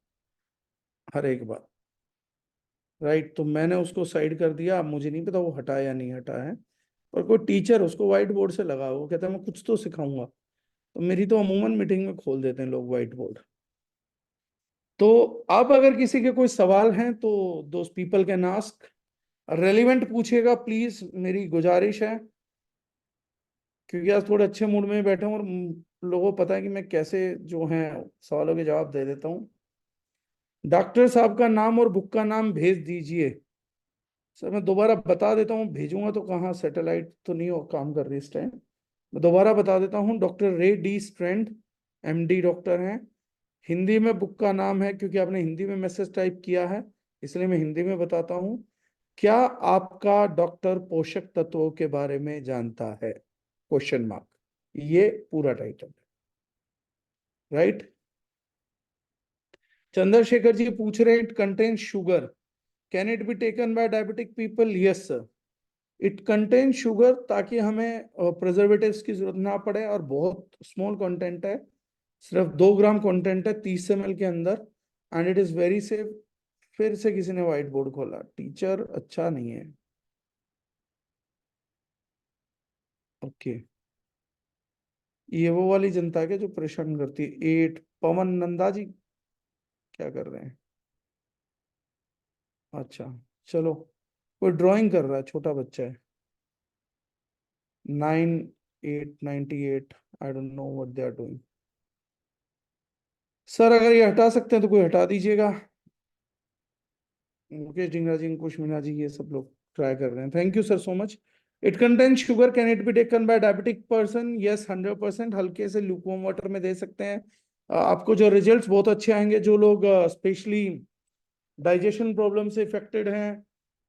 हर एक बार। राइट, तो मैंने उसको साइड कर दिया। अब मुझे नहीं पता वो हटा या नहीं हटा है, पर कोई टीचर उसको व्हाइट बोर्ड से लगा, वो कहता है मैं कुछ तो सिखाऊंगा। तो मेरी तो अमूमन मीटिंग में खोल देते हैं लोग व्हाइट बोर्ड। तो अब अगर किसी के कोई सवाल हैं तो those people can ask, relevant पूछिएगा प्लीज, मेरी गुजारिश है। क्योंकि आज थोड़े अच्छे मूड में बैठे हूँ और लोगों को पता है कि मैं कैसे जो है सवालों के जवाब दे देता हूँ। डॉक्टर साहब का नाम और बुक का नाम भेज दीजिए। सर मैं दोबारा बता देता हूँ, भेजूंगा तो कहाँ, सैटेलाइट तो नहीं हो काम कर रही इस टाइम। मैं दोबारा बता देता हूँ, डॉक्टर रे डी स्ट्रैंड, एमडी डॉक्टर हैं। हिंदी में बुक का नाम है, क्योंकि आपने हिंदी में मैसेज टाइप किया है इसलिए मैं हिंदी में बताता हूँ। क्या आपका डॉक्टर पोषक तत्वों के बारे में जानता है, क्वेश्चन मार्क। ये पूरा टाइटल है। राइट। चंद्रशेखर जी पूछ रहे हैं, it contain sugar, can it be taken by diabetic people? Yes sir, it contain sugar, ताकि हमें प्रिजर्वेटिव्स की जरूरत ना पड़े। और बहुत स्मॉल कंटेंट है, सिर्फ 2 ग्राम कंटेंट है 30 ml के अंदर, and it is very safe. फिर से किसी ने व्हाइट बोर्ड खोला, टीचर अच्छा नहीं है। ओके, ये वो वाली जनता है जो परेशान करती है। 8 पवन नंदा जी क्या कर रहे हैं? अच्छा, चलो, कोई ड्राइंग कर रहा है, छोटा बच्चा है। 9898, I don't know what they are doing. Sir अगर ये हटा सकते हैं तो कोई हटा दीजिएगा। मुकेश डिंगरा जी, अंकुश मीना जी, ये सब लोग ट्राई कर रहे हैं। Thank you sir so much. It contain sugar, can it be taken by diabetic person? Yes 100%। हल्के से लूकवार्म वाटर में दे सकते हैं। आपको जो रिजल्ट्स बहुत अच्छे आएंगे, जो लोग स्पेशली डाइजेशन प्रॉब्लम से इफेक्टेड हैं।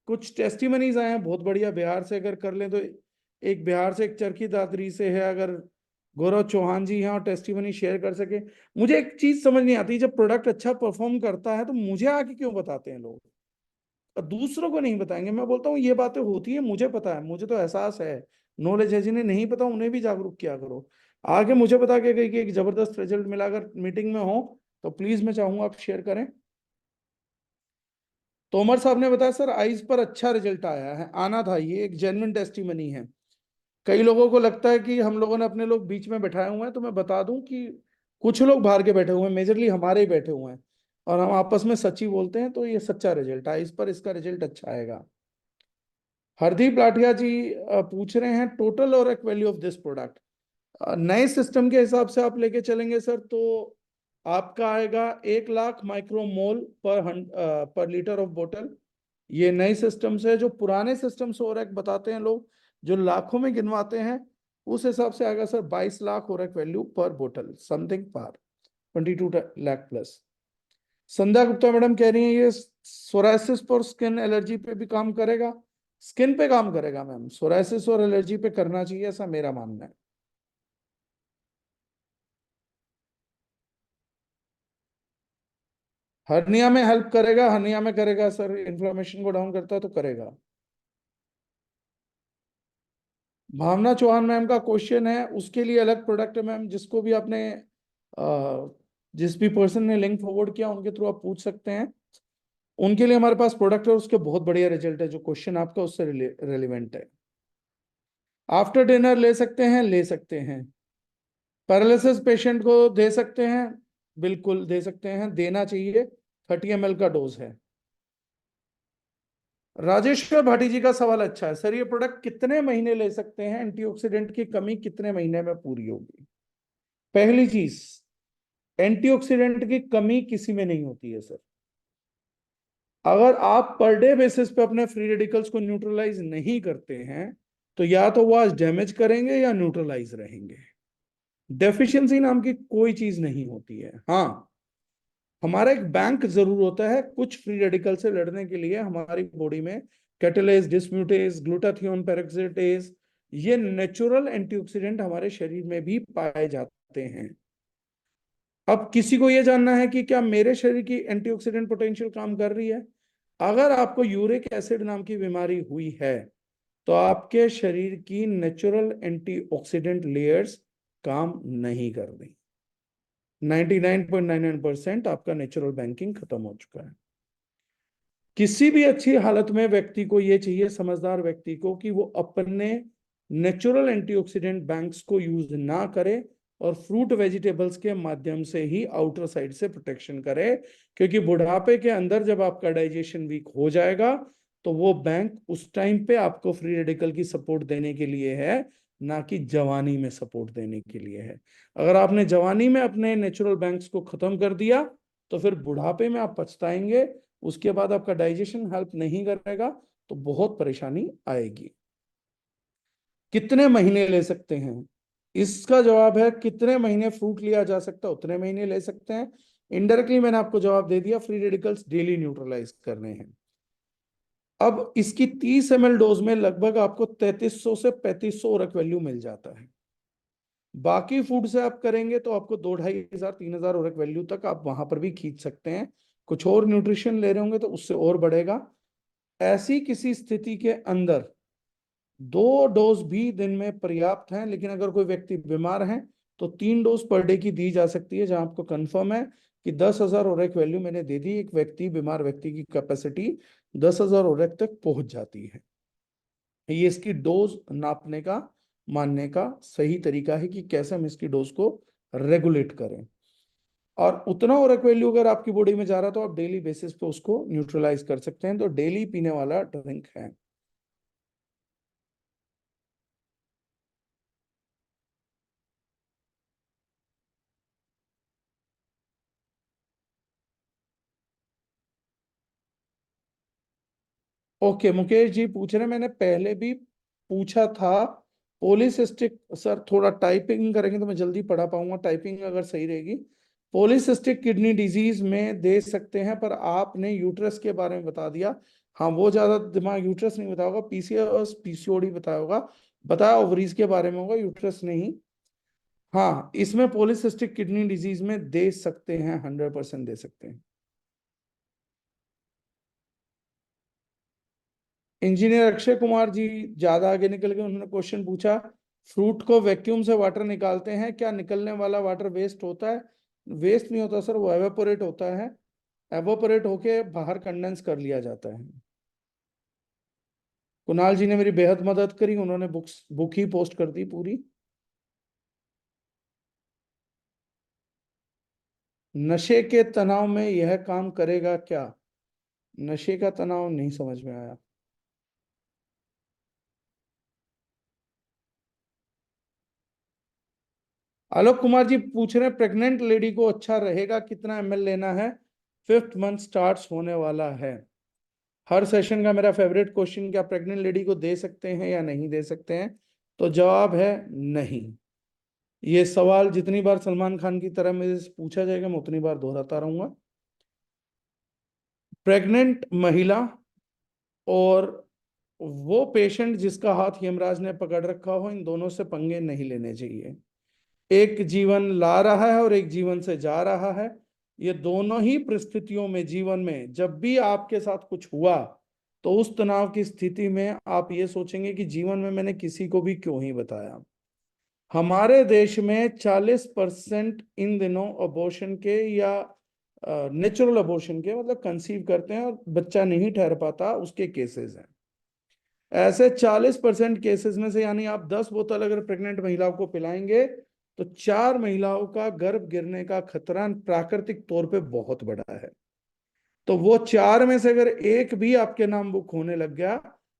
कुछ टेस्टिमनीज आए हैं बहुत बढ़िया, बिहार से अगर कर लें तो। एक बिहार से, एक चरखी दादरी से है, अगर गौरव चौहान जी हैं और टेस्टिमनी शेयर कर सके। मुझे एक चीज समझ नहीं आती, जब प्रोडक्ट अच्छा परफॉर्म करता है तो मुझे आके क्यों बताते हैं लोग और दूसरों को नहीं बताएंगे? मैं बोलता हूँ ये बातें होती है, मुझे पता है, मुझे तो एहसास है, नॉलेज है। जिन्हें नहीं पता उन्हें भी जागरूक किया करो। आगे मुझे बता के गई कि एक जबरदस्त रिजल्ट मिला, अगर मीटिंग में हो तो प्लीज मैं चाहूंगा आप शेयर करें। तोमर साहब ने बताया सर आइज पर अच्छा रिजल्ट आया है, आना था, ये एक जेन्युइन टेस्टिमनी है। कई लोगों को लगता है कि हम लोगों ने अपने लोग बीच में बैठाए हुए हैं, तो मैं बता दूं कि कुछ लोग बाहर के बैठे हुए हैं, मेजरली हमारे ही बैठे हुए हैं, और हम आपस में सच्ची बोलते हैं, तो ये सच्चा रिजल्ट आइज पर इसका रिजल्ट अच्छा आएगा। हरदीप लाठिया जी पूछ रहे हैं टोटल और एक वैल्यू ऑफ दिस प्रोडक्ट। नए सिस्टम के हिसाब से आप लेके चलेंगे सर, तो आपका आएगा 1 लाख माइक्रोमोल पर लीटर ऑफ बोतल। ये नई सिस्टम से है। जो पुराने सिस्टम से और एक बताते हैं लोग, जो लाखों में गिनवाते हैं, उस हिसाब से आएगा सर 22 लाख और एक वैल्यू पर बोतल, समथिंग पार 22 लाख प्लस। संध्या गुप्ता मैडम कह रही हैं ये सोरासिस पर स्किन एलर्जी पे भी काम करेगा? स्किन पे काम करेगा मैम, सोरासिस और एलर्जी पे करना चाहिए, ऐसा मेरा मानना है। हर्निया में हेल्प करेगा, हर्निया में करेगा सर, इन्फ्लेमेशन को डाउन करता है तो करेगा। भावना चौहान मैम का क्वेश्चन है, उसके लिए अलग प्रोडक्ट है मैम, जिसको भी आपने जिस भी पर्सन ने लिंक फॉरवर्ड किया उनके थ्रू आप पूछ सकते हैं। उनके लिए हमारे पास प्रोडक्ट है, उसके बहुत बढ़िया रिजल्ट है, जो क्वेश्चन आपका उससे रेलिवेंट है। आफ्टर डिनर ले सकते हैं, ले सकते हैं। पैरालिसिस पेशेंट को दे सकते हैं, बिल्कुल दे सकते हैं, देना चाहिए। 30 ml का डोज है। राजेश्वर भाटी जी का सवाल अच्छा है सर, ये प्रोडक्ट कितने महीने ले सकते हैं, एंटीऑक्सीडेंट की कमी कितने महीने में पूरी होगी? पहली चीज, एंटीऑक्सीडेंट की कमी किसी में नहीं होती है सर। अगर आप पर डे बेसिस पे अपने फ्री रेडिकल्स को न्यूट्रलाइज नहीं करते हैं, तो या तो वो आज डैमेज करेंगे या न्यूट्रलाइज रहेंगे। डेफिशिएंसी नाम की कोई चीज नहीं होती है। हाँ, हमारा एक बैंक जरूर होता है कुछ फ्री रेडिकल से लड़ने के लिए हमारी बॉडी में। कैटालेज, डिस्म्यूटेज, ग्लूटाथियोन पेरोक्सिडेज, ये नेचुरल एंटीऑक्सीडेंट हमारे शरीर में भी पाए जाते हैं। अब किसी को यह जानना है कि क्या मेरे शरीर की एंटीऑक्सीडेंट पोटेंशियल काम कर रही है? अगर आपको यूरिक एसिड नाम की बीमारी हुई है, तो आपके शरीर की नेचुरल एंटीऑक्सीडेंट लेयर्स काम नहीं कर रही। 99.99% आपका नेचुरल बैंकिंग खत्म हो चुका है। किसी भी अच्छी हालत में व्यक्ति को यह चाहिए, समझदार व्यक्ति को, कि वो अपने नेचुरल एंटीऑक्सीडेंट बैंक्स को यूज ना करे और फ्रूट वेजिटेबल्स के माध्यम से ही आउटर साइड से प्रोटेक्शन करे। क्योंकि बुढ़ापे के अंदर जब आपका डाइजेशन वीक हो जाएगा, तो वो बैंक उस टाइम पे आपको फ्री रेडिकल की सपोर्ट देने के लिए है, ना कि जवानी में सपोर्ट देने के लिए है। अगर आपने जवानी में अपने नेचुरल बैंक्स को खत्म कर दिया, तो फिर बुढ़ापे में आप पछताएंगे। उसके बाद आपका डाइजेशन हेल्प नहीं करेगा, तो बहुत परेशानी आएगी। कितने महीने ले सकते हैं? इसका जवाब है, कितने महीने फ्रूट लिया जा सकता है उतने महीने ले सकते हैं। इनडायरेक्टली मैंने आपको जवाब दे दिया, फ्री रेडिकल्स डेली न्यूट्रलाइज करने हैं। अब इसकी 30 ml डोज में लगभग आपको 3300 से 3500 ओरक वैल्यू मिल जाता है। बाकी फूड से आप करेंगे तो आपको 2-2,500 3,000 ओरक वैल्यू तक आप वहां पर भी खींच सकते हैं। कुछ और न्यूट्रिशन ले रहे होंगे तो उससे और बढ़ेगा। ऐसी किसी स्थिति के अंदर 2 डोज भी दिन में पर्याप्त हैं, लेकिन अगर कोई व्यक्ति बीमार है तो 3 डोज पर डे की दी जा सकती है, जहां आपको कंफर्म है कि 10,000 ओरेक वैल्यू मैंने दे दी। एक व्यक्ति, बीमार व्यक्ति की कैपेसिटी 10,000 ओरेक तक पहुंच जाती है। ये इसकी डोज नापने का, मानने का सही तरीका है कि कैसे हम इसकी डोज को रेगुलेट करें। और उतना ओरेक वैल्यू अगर आपकी बॉडी में जा रहा है, तो आप डेली बेसिस पे उसको न्यूट्रलाइज कर सकते हैं। तो डेली पीने वाला ड्रिंक है। ओके, मुकेश जी पूछ रहे हैं, मैंने पहले भी पूछा था। पोलिसिस्टिक, सर थोड़ा टाइपिंग करेंगे तो मैं जल्दी पढ़ा पाऊंगा, टाइपिंग अगर सही रहेगी। पोलिसिस्टिक किडनी डिजीज में दे सकते हैं, पर आपने यूट्रस के बारे में बता दिया। हाँ, वो ज्यादा दिमाग यूट्रस नहीं बताया होगा, पीसीओएस पीसीओडी बताया होगा। बताया ओवरीज के बारे में होगा, यूट्रस नहीं। हाँ, इसमें पोलिसिस्टिक किडनी डिजीज में दे सकते हैं, 100% दे सकते हैं। इंजीनियर अक्षय कुमार जी ज्यादा आगे निकल गए, उन्होंने क्वेश्चन पूछा, फ्रूट को वैक्यूम से वाटर निकालते हैं, क्या निकलने वाला वाटर वेस्ट होता है? वेस्ट नहीं होता सर, वो एवेपोरेट होता है। एवेपोरेट होके बाहर कंडेंस कर लिया जाता है। कुणाल जी ने मेरी बेहद मदद करी, उन्होंने बुक ही पोस्ट कर दी पूरी। नशे के तनाव में यह काम करेगा क्या? नशे का तनाव नहीं समझ में आया। आलोक कुमार जी पूछ रहे हैं, प्रेग्नेंट लेडी को अच्छा रहेगा, कितना ml लेना है? 5th मंथ स्टार्ट होने वाला है। हर सेशन का मेरा फेवरेट क्वेश्चन, क्या प्रेग्नेंट लेडी को दे सकते हैं या नहीं दे सकते हैं? तो जवाब है नहीं। ये सवाल जितनी बार सलमान खान की तरह मेरे से पूछा जाएगा, मैं उतनी बार दोहराता रहूंगा। प्रेग्नेंट महिला और वो पेशेंट जिसका हाथ यमराज ने पकड़ रखा हो, इन दोनों से पंगे नहीं लेने चाहिए। एक जीवन ला रहा है और एक जीवन से जा रहा है। ये दोनों ही परिस्थितियों में, जीवन में जब भी आपके साथ कुछ हुआ, तो उस तनाव की स्थिति में आप ये सोचेंगे कि जीवन में मैंने किसी को भी क्यों ही बताया। हमारे देश में 40% इन दिनों अबॉर्शन के या नेचुरल अबॉर्शन के, मतलब कंसीव करते हैं और बच्चा नहीं ठहर पाता, उसके केसेस हैं। ऐसे 40% केसेस में से, यानी आप 10 बोतल अगर प्रेग्नेंट महिलाओं को पिलाएंगे, तो 4 महिलाओं का गर्भ गिरने का खतरा प्राकृतिक तौर पे बहुत बड़ा है। तो वो 4 में से अगर एक भी आपके नाम बुक होने लग गया,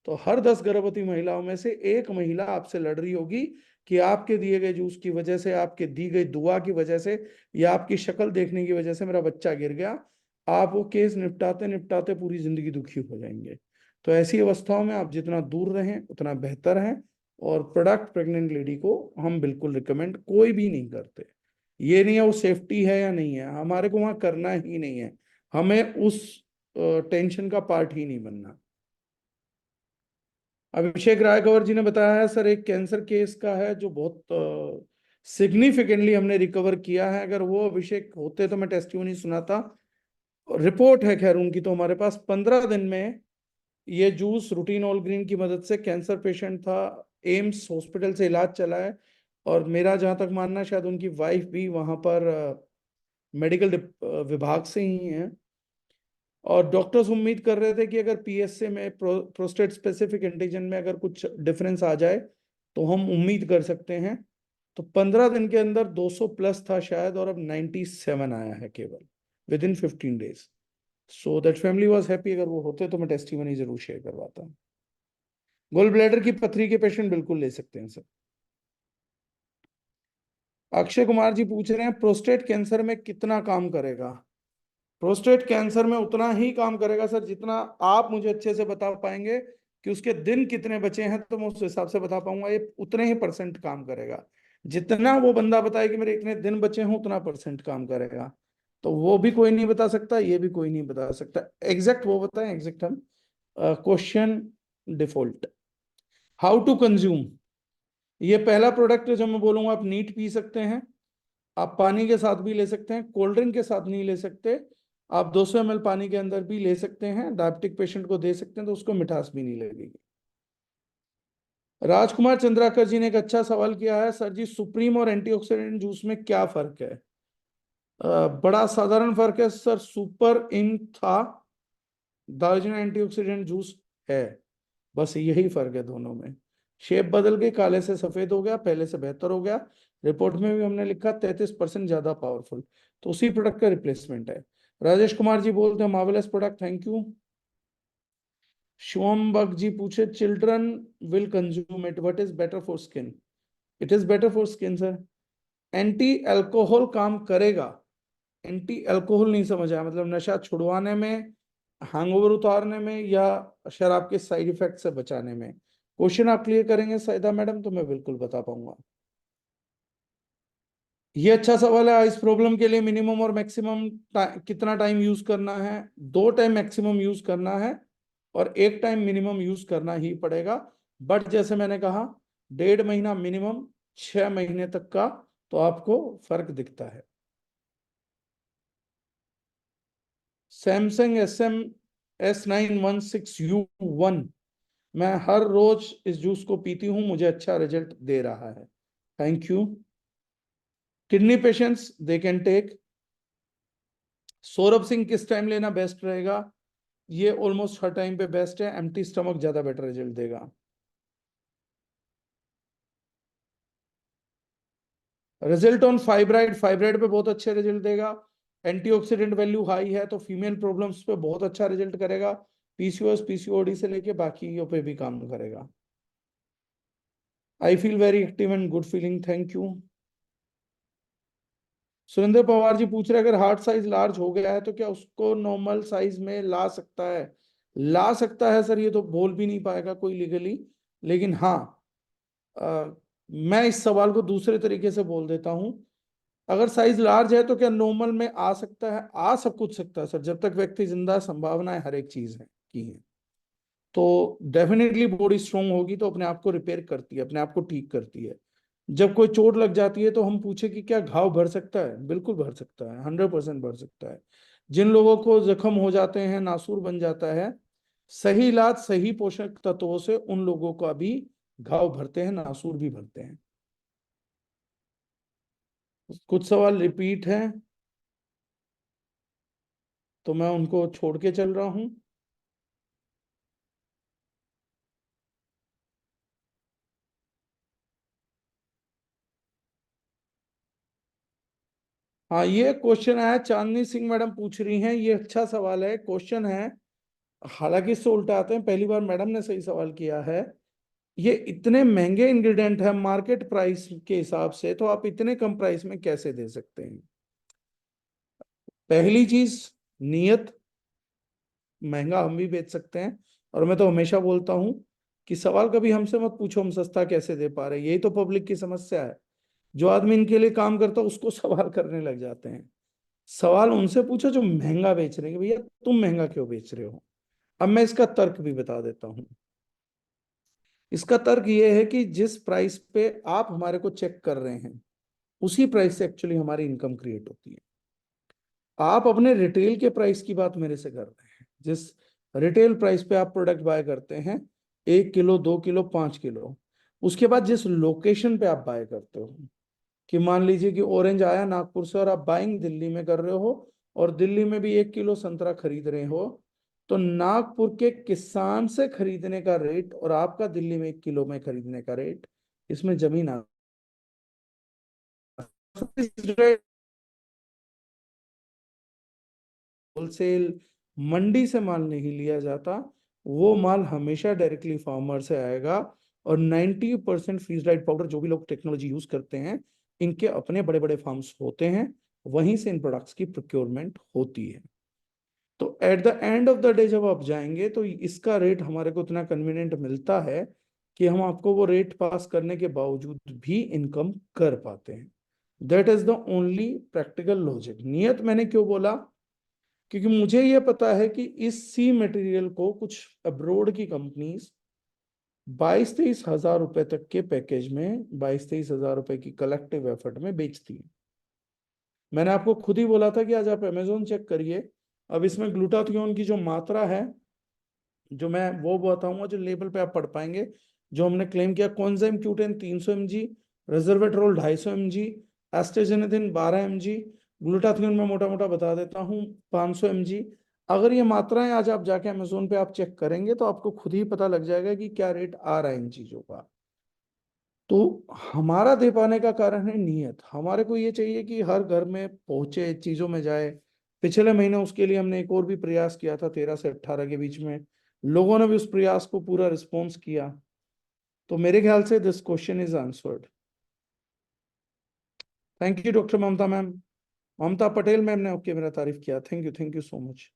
तो हर 10 गर्भवती महिलाओं में से एक महिला आपसे लड़ रही होगी कि आपके दिए गए जूस की वजह से, आपके दी गई दुआ की वजह से, या आपकी शक्ल देखने की वजह से मेरा बच्चा गिर गया। आप वो केस निपटाते निपटाते पूरी जिंदगी दुखी हो जाएंगे। तो ऐसी अवस्थाओं में आप जितना दूर रहें उतना बेहतर है। और प्रोडक्ट प्रेग्नेंट लेडी को हम बिल्कुल रिकमेंड कोई भी नहीं करते। ये नहीं है वो सेफ्टी है या नहीं है, हमारे को वहां करना ही नहीं है। हमें उस टेंशन का पार्ट ही नहीं बनना। अभिषेक रायकवर जी ने बताया है सर, एक कैंसर केस का है जो बहुत सिग्निफिकेंटली हमने रिकवर किया है। अगर वो अभिषेक होते तो मैं टेस्टिमोनी सुनाता। रिपोर्ट है खैर उनकी, तो हमारे पास 15 दिन में ये जूस रूटीन ऑल ग्रीन की मदद से, कैंसर पेशेंट था, एम्स हॉस्पिटल से इलाज चला है। और मेरा जहां तक मानना है, शायद उनकी वाइफ भी वहां पर मेडिकल विभाग से ही है। और डॉक्टर्स उम्मीद कर रहे थे कि अगर पीएसए में, प्रोस्टेट स्पेसिफिक एंटीजन में अगर कुछ डिफरेंस आ जाए तो हम उम्मीद कर सकते हैं। तो 15 दिन के अंदर 200 प्लस था शायद, और अब 97 आया है केवल with in 15 days. So that family was happy. अगर वो होते तो मैं टेस्टिमनी जरूर शेयर करवाता। गोल ब्लैडर की पथरी के पेशेंट बिल्कुल ले सकते हैं सर। अक्षय कुमार जी पूछ रहे हैं प्रोस्टेट कैंसर में कितना काम करेगा। प्रोस्टेट कैंसर में उतना ही काम करेगा सर जितना आप मुझे अच्छे से बता पाएंगे कि उसके दिन कितने बचे हैं, तो मैं उस हिसाब से बता पाऊंगा। ये उतने ही परसेंट काम करेगा। जितना वो बंदा बताए कि मेरे इतने दिन बचे हैं, उतना परसेंट काम करेगा। तो वो भी कोई नहीं बता सकता, ये भी कोई नहीं बता सकता एग्जैक्ट। वो बताएं एग्जैक्ट हम। Question default, how to consume. ये पहला प्रोडक्ट जो मैं बोलूंगा, आप नीट पी सकते हैं, आप पानी के साथ भी ले सकते हैं, कोल्ड ड्रिंक के साथ नहीं ले सकते। आप 200 ml पानी के अंदर भी ले सकते हैं, डायबिटिक पेशेंट को दे सकते हैं, तो उसको मिठास भी नहीं लगेगी। राजकुमार चंद्राकर जी ने एक अच्छा सवाल किया है, सर जी सुप्रीम और एंटीऑक्सीडेंट जूस में क्या फर्क है। बड़ा साधारण फर्क है सर। सुपर इंक था, दार्जिलिंग एंटीऑक्सीडेंट जूस है। बस यही फर्क है दोनों में। शेप बदल गई, काले से सफेद हो गया, पहले से बेहतर हो गया। रिपोर्ट में भी हमने लिखा 33% ज्यादा पावरफुल। तो उसी प्रोडक्ट का रिप्लेसमेंट है। राजेश कुमार जी बोलते हैं marvellous product, thank you. Shivam Bag ji पूछे children will consume it, what is better for skin. It is better for skin sir. Anti alcohol काम करेगा। एंटी अल्कोहल नहीं समझ आया, मतलब नशा छुड़वाने में, हैंगओवर उतारने में, या शराब के साइड इफेक्ट से बचाने में। क्वेश्चन आप क्लियर करेंगे सैदा मैडम तो मैं बिल्कुल बता पाऊंगा। ये अच्छा सवाल है। इस प्रॉब्लम के लिए मिनिमम और मैक्सिमम कितना टाइम यूज करना है। 2 टाइम मैक्सिमम यूज करना है, और 1 टाइम मिनिमम यूज करना ही पड़ेगा। बट जैसे मैंने कहा, 1.5 महीना मिनिमम, 6 महीने तक का तो आपको फर्क दिखता है। सैमसंग SM S916U1, मैं हर रोज इस जूस को पीती हूँ, मुझे अच्छा रिजल्ट दे रहा है, thank you. Kidney patients they can take. Saurabh Singh किस टाइम लेना बेस्ट रहेगा। ये ऑलमोस्ट हर टाइम पे बेस्ट है, एम्प्टी स्टमक ज्यादा बेटर रिजल्ट देगा। रिजल्ट ऑन फाइब्राइड, फाइब्राइड पे बहुत अच्छे रिजल्ट देगा। एंटीऑक्सीडेंट वैल्यू हाई है तो फीमेल प्रॉब्लम्स पे बहुत अच्छा रिजल्ट करेगा। पीसीओएस पीसीओडी से लेके बाकी पे भी काम करेगा। I feel very active and good feeling, thank you. Surendra Pawar ji पूछ रहे हैं अगर हार्ट साइज लार्ज हो गया है तो क्या उसको नॉर्मल साइज में ला सकता है। ला सकता है सर, ये तो बोल भी नहीं पाएगा कोई लीगली। लेकिन हाँ, मैं इस सवाल को दूसरे तरीके से बोल देता हूं। अगर साइज लार्ज है तो क्या नॉर्मल में आ सकता है। आ सब कुछ सकता है सर, जब तक व्यक्ति जिंदा है, संभावना है हर एक चीज है की है। तो डेफिनेटली बॉडी स्ट्रोंग होगी तो अपने आप को रिपेयर करती है, अपने आप को ठीक करती है। जब कोई चोट लग जाती है तो हम पूछे कि क्या घाव भर सकता है, बिल्कुल भर सकता है, 100% भर सकता है। जिन लोगों को जख्म हो जाते हैं, नासूर बन जाता है, सही इलाज सही पोषक तत्वों से उन लोगों का भी घाव भरते हैं, नासूर भी भरते हैं। कुछ सवाल रिपीट हैं तो मैं उनको छोड़ के चल रहा हूं। हाँ, ये क्वेश्चन आया, चांदनी सिंह मैडम पूछ रही हैं, ये अच्छा सवाल है, क्वेश्चन है। हालांकि इससे उल्टा आते हैं, पहली बार मैडम ने सही सवाल किया है। ये इतने महंगे इंग्रेडिएंट है मार्केट प्राइस के हिसाब से, तो आप इतने कम प्राइस में कैसे दे सकते हैं? पहली चीज, नियत। महंगा हम भी बेच सकते हैं। और मैं तो हमेशा बोलता हूं कि सवाल कभी हमसे मत पूछो हम सस्ता कैसे दे पा रहे हैं, यही तो पब्लिक की समस्या है। जो आदमी इनके लिए काम करता है उसको सवाल करने लग जाते हैं। सवाल उनसे पूछो जो महंगा बेच रहे हैं, कि भैया तुम महंगा क्यों बेच रहे हो। अब मैं इसका तर्क भी बता देता हूं। इसका तर्क ये है कि जिस प्राइस पे आप हमारे को चेक कर रहे हैं, उसी प्राइस से एक्चुअली हमारी इनकम क्रिएट होती है। आप अपने रिटेल के प्राइस की बात मेरे से कर रहे हैं, जिस रिटेल प्राइस पे आप प्रोडक्ट बाय करते हैं, 1 किलो, 2 किलो, 5 किलो, उसके बाद जिस लोकेशन पे आप बाय करते हो, कि मान लीजिए कि ऑरेंज आया नागपुर से और आप बाइंग दिल्ली में कर रहे हो, और दिल्ली में भी 1 किलो संतरा खरीद रहे हो, तो नागपुर के किसान से खरीदने का रेट और आपका दिल्ली में 1 किलो में खरीदने का रेट, इसमें जमीन आ होलसेल मंडी से माल नहीं लिया जाता। वो माल हमेशा डायरेक्टली फार्मर से आएगा। और 90% फ्रीज ड्राइड पाउडर जो भी लोग टेक्नोलॉजी यूज करते हैं, इनके अपने बड़े बड़े फार्म्स होते हैं, वहीं से इन प्रोडक्ट्स की प्रोक्योरमेंट होती है। तो at the end of the day जब आप जाएंगे तो इसका रेट हमारे को इतना कन्वीनियंट मिलता है कि हम आपको वो रेट पास करने के बावजूद भी इनकम कर पाते हैं। That is the only practical logic. नियत मैंने क्यों बोला? क्योंकि मुझे यह पता है कि इस सी मटेरियल को कुछ अब्रोड की कंपनीज 22-23 हजार रुपए तक के पैकेज में, 22-23 हजार रुपए की कलेक्टिव एफर्ट में बेचती है। मैंने आपको खुद ही बोला था कि आज आप अमेजोन चेक करिए। अब इसमें ग्लूटाथियोन की जो मात्रा है, जो मैं वो बताऊंगा, जो लेबल पे आप पढ़ पाएंगे, जो हमने क्लेम किया, coenzyme Q10 300 mg, रेसवेट्रोल 250 mg, एस्ट्रेजेनेटिन 12 mg, glutathione में मोटा मोटा बता देता हूँ 500 mg। अगर ये मात्राएं आज आप जाके अमेजोन पे आप चेक करेंगे तो आपको खुद ही पता लग जाएगा कि क्या रेट आ रहा है इन चीजों का। तो हमारा दे पाने का कारण है नियत। हमारे को ये चाहिए कि हर घर में पहुंचे, चीजों में जाए। पिछले महीने उसके लिए हमने एक और भी प्रयास किया था, 13 से 18 के बीच में। लोगों ने भी उस प्रयास को पूरा रिस्पॉन्स किया। तो मेरे ख्याल से this question is answered. Thank you doctor Mamta ma'am. Mamta Patel ma'am ने ओके मेरा तारीफ किया, thank you so much.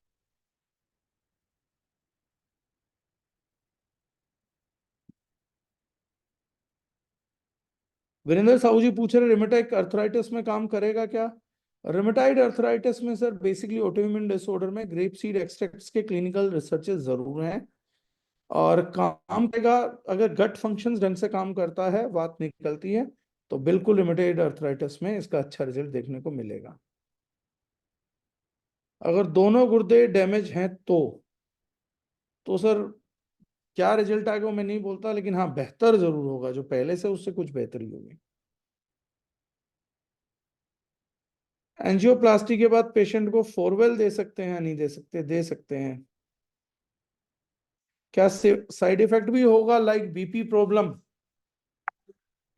Virendra Sahu ji पूछ रहे रिमेटाइड अर्थराइटिस में काम करेगा क्या? रिमेटाइड अर्थराइटिस में सर बेसिकली ऑटोइम्यून डिसऑर्डर में ग्रेप सीड एक्सट्रैक्ट्स के क्लिनिकल रिसर्चेस जरूर हैं। और काम करेगा, अगर गट फंक्शंस ढंग से काम करता है, बात निकलती है, तो बिल्कुल रिमेटॉइड अर्थराइटिस में इसका अच्छा रिजल्ट देखने को मिलेगा। अगर दोनों गुर्दे डैमेज हैं तो सर क्या रिजल्ट आएगा वो मैं नहीं बोलता, लेकिन हाँ बेहतर जरूर होगा, जो पहले से उससे कुछ बेहतरी होगी। एंजियोप्लास्टी के बाद पेशेंट को फोरवेल दे सकते हैं या नहीं दे सकते? दे सकते हैं। क्या साइड इफेक्ट भी होगा लाइक बीपी प्रॉब्लम?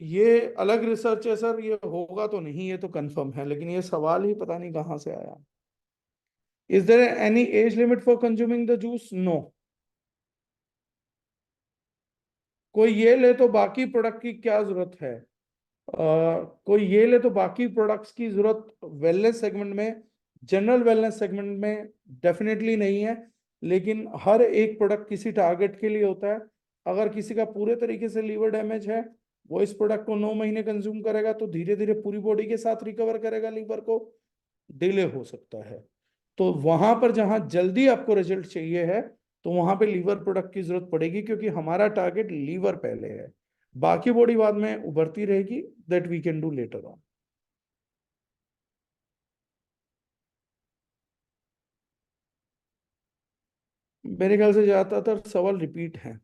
ये अलग रिसर्च है सर, ये होगा तो नहीं, ये तो कंफर्म है, लेकिन ये सवाल ही पता नहीं कहाँ से आया। Is there any age limit for consuming the juice? No. कोई ये ले तो बाकी प्रोडक्ट की क्या जरूरत है? कोई ये ले तो बाकी प्रोडक्ट्स की जरूरत वेलनेस सेगमेंट में, जनरल वेलनेस सेगमेंट में डेफिनेटली नहीं है। लेकिन हर एक प्रोडक्ट किसी टारगेट के लिए होता है। अगर किसी का पूरे तरीके से लीवर डैमेज है, वो इस प्रोडक्ट को 9 महीने कंज्यूम करेगा तो धीरे धीरे पूरी बॉडी के साथ रिकवर करेगा, लीवर को डिले हो सकता है। तो वहां पर जहां जल्दी आपको रिजल्ट चाहिए है, तो वहां पे लीवर प्रोडक्ट की जरूरत पड़ेगी, क्योंकि हमारा टारगेट लीवर पहले है। बाकी बॉडी बाद में उभरती रहेगी, that we can do later on. मेरे ख्याल से ज्यादातर सवाल रिपीट हैं।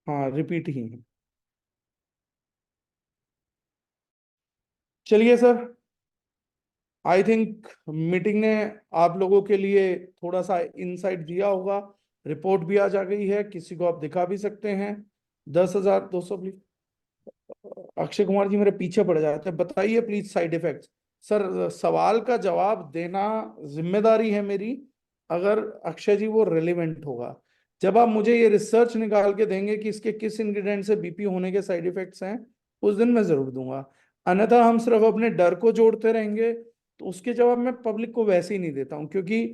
हाँ, रिपीट ही है। चलिए सर, आई थिंक मीटिंग ने आप लोगों के लिए थोड़ा सा इंसाइट दिया होगा। रिपोर्ट भी आज आ गई है, किसी को आप दिखा भी सकते हैं। 10,200 अक्षय कुमार जी मेरे पीछे पड़ जाते हैं, बताइए प्लीज साइड इफेक्ट्स। सर सवाल का जवाब देना जिम्मेदारी है मेरी, अगर अक्षय जी वो रेलिवेंट होगा। जब आप मुझे ये रिसर्च निकाल के देंगे कि इसके किस इंग्रेडिएंट से बीपी होने के साइड इफेक्ट्स हैं, उस दिन मैं जरूर दूंगा। अन्यथा हम सिर्फ अपने डर को जोड़ते रहेंगे, तो उसके जवाब मैं पब्लिक को वैसे ही नहीं देता हूँ, क्योंकि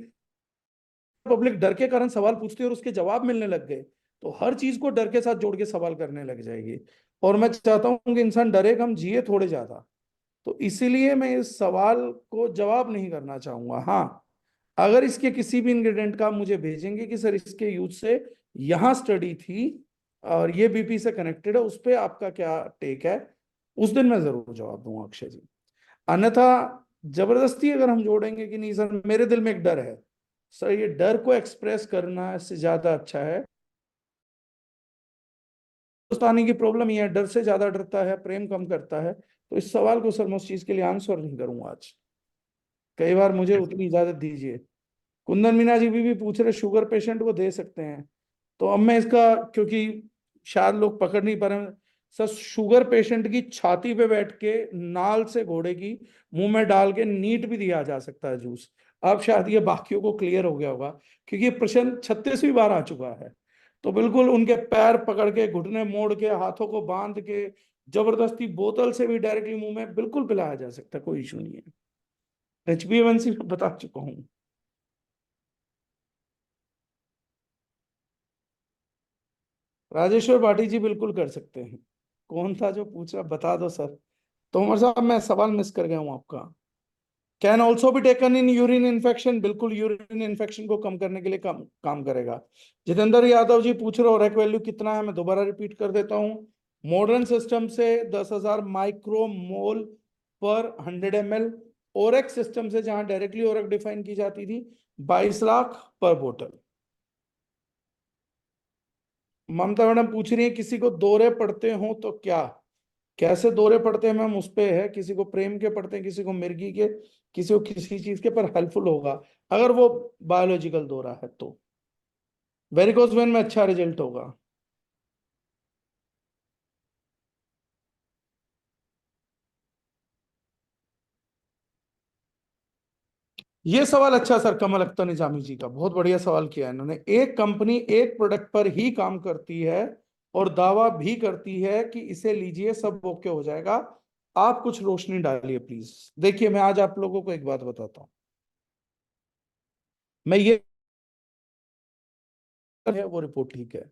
पब्लिक डर के कारण सवाल पूछती है और उसके जवाब मिलने लग गए, तो हर चीज को डर के साथ जोड़ के सवाल करने लग जाएगी। और मैं चाहता हूं कि इंसान डरे कम, जिए थोड़े ज्यादा। तो इसीलिए मैं इस सवाल को जवाब नहीं करना चाहूंगा। हाँ, अगर इसके किसी भी इंग्रेडिएंट का आप मुझे भेजेंगे कि सर इसके यूज से यहाँ स्टडी थी और ये बीपी से कनेक्टेड है, उस पर आपका क्या टेक है, उस दिन मैं जरूर जवाब दूंगा अक्षय जी। अन्यथा जबरदस्ती अगर हम जोड़ेंगे कि नहीं सर मेरे दिल में एक डर है, सर ये डर को एक्सप्रेस करना इससे ज्यादा अच्छा है। हिंदुस्तानी की प्रॉब्लम ये है, डर से ज्यादा डरता है, प्रेम कम करता है। तो इस सवाल को सर मैं उस चीज के लिए आंसर नहीं करूंगा आज। कई बार मुझे
yes,
उतनी इजाजत दीजिए। कुंदन मीना जी भी पूछ रहे शुगर पेशेंट को दे सकते हैं, तो अब मैं इसका, क्योंकि शायद लोग पकड़ नहीं पा रहे हैं, सर शुगर पेशेंट की छाती पे बैठ के नाल से घोड़े की मुंह में डाल के नीट भी दिया जा सकता है जूस। अब शायद ये बाकियों को क्लियर हो गया होगा, क्योंकि ये प्रश्न 36वीं बार आ चुका है। तो बिल्कुल उनके पैर पकड़ के, घुटने मोड़ के, हाथों को बांध के, जबरदस्ती बोतल से भी डायरेक्टली मुंह में बिल्कुल पिलाया जा सकता है, कोई इशू नहीं है। HbA1c बता चुका हूँ। राजेश्वर भाटी जी बिल्कुल कर सकते हैं। कौन था जो पूछा, बता दो सर। तो उमर साहब मैं सवाल मिस कर गया हूं आपका। Can also be taken in urine infection, बिल्कुल यूरिन इन्फेक्शन को कम करने के लिए काम करेगा। जितेंद्र यादव जी पूछ रहे हो रेक वैल्यू कितना है, मैं दोबारा रिपीट कर देता हूँ। मॉडर्न सिस्टम से 10,000 माइक्रोमोल पर 100 ml। ओरेक सिस्टम से, जहां डायरेक्टली ओरेक डिफाइन की जाती थी, 22 लाख पर बोतल। ममता मैडम पूछ रही है किसी को दौरे पड़ते हो तो क्या, कैसे दौरे पड़ते हैं मैम, उस पे है। किसी को प्रेम के पड़ते हैं, किसी को मिर्गी के, किसी को किसी चीज के, पर हेल्पफुल होगा अगर वो बायोलॉजिकल दौरा है तो। वेरिकोज वेन में अच्छा रिजल्ट होगा। ये सवाल अच्छा सर, कमल अख्तर निजामी जी का बहुत बढ़िया सवाल किया है इन्होंने। एक कंपनी एक प्रोडक्ट पर ही काम करती है और दावा भी करती है कि इसे लीजिए सब ओके हो जाएगा। आप कुछ रोशनी डालिए प्लीज। देखिए मैं आज आप लोगों को एक बात बताता हूँ। मैं ये है वो रिपोर्ट ठीक है,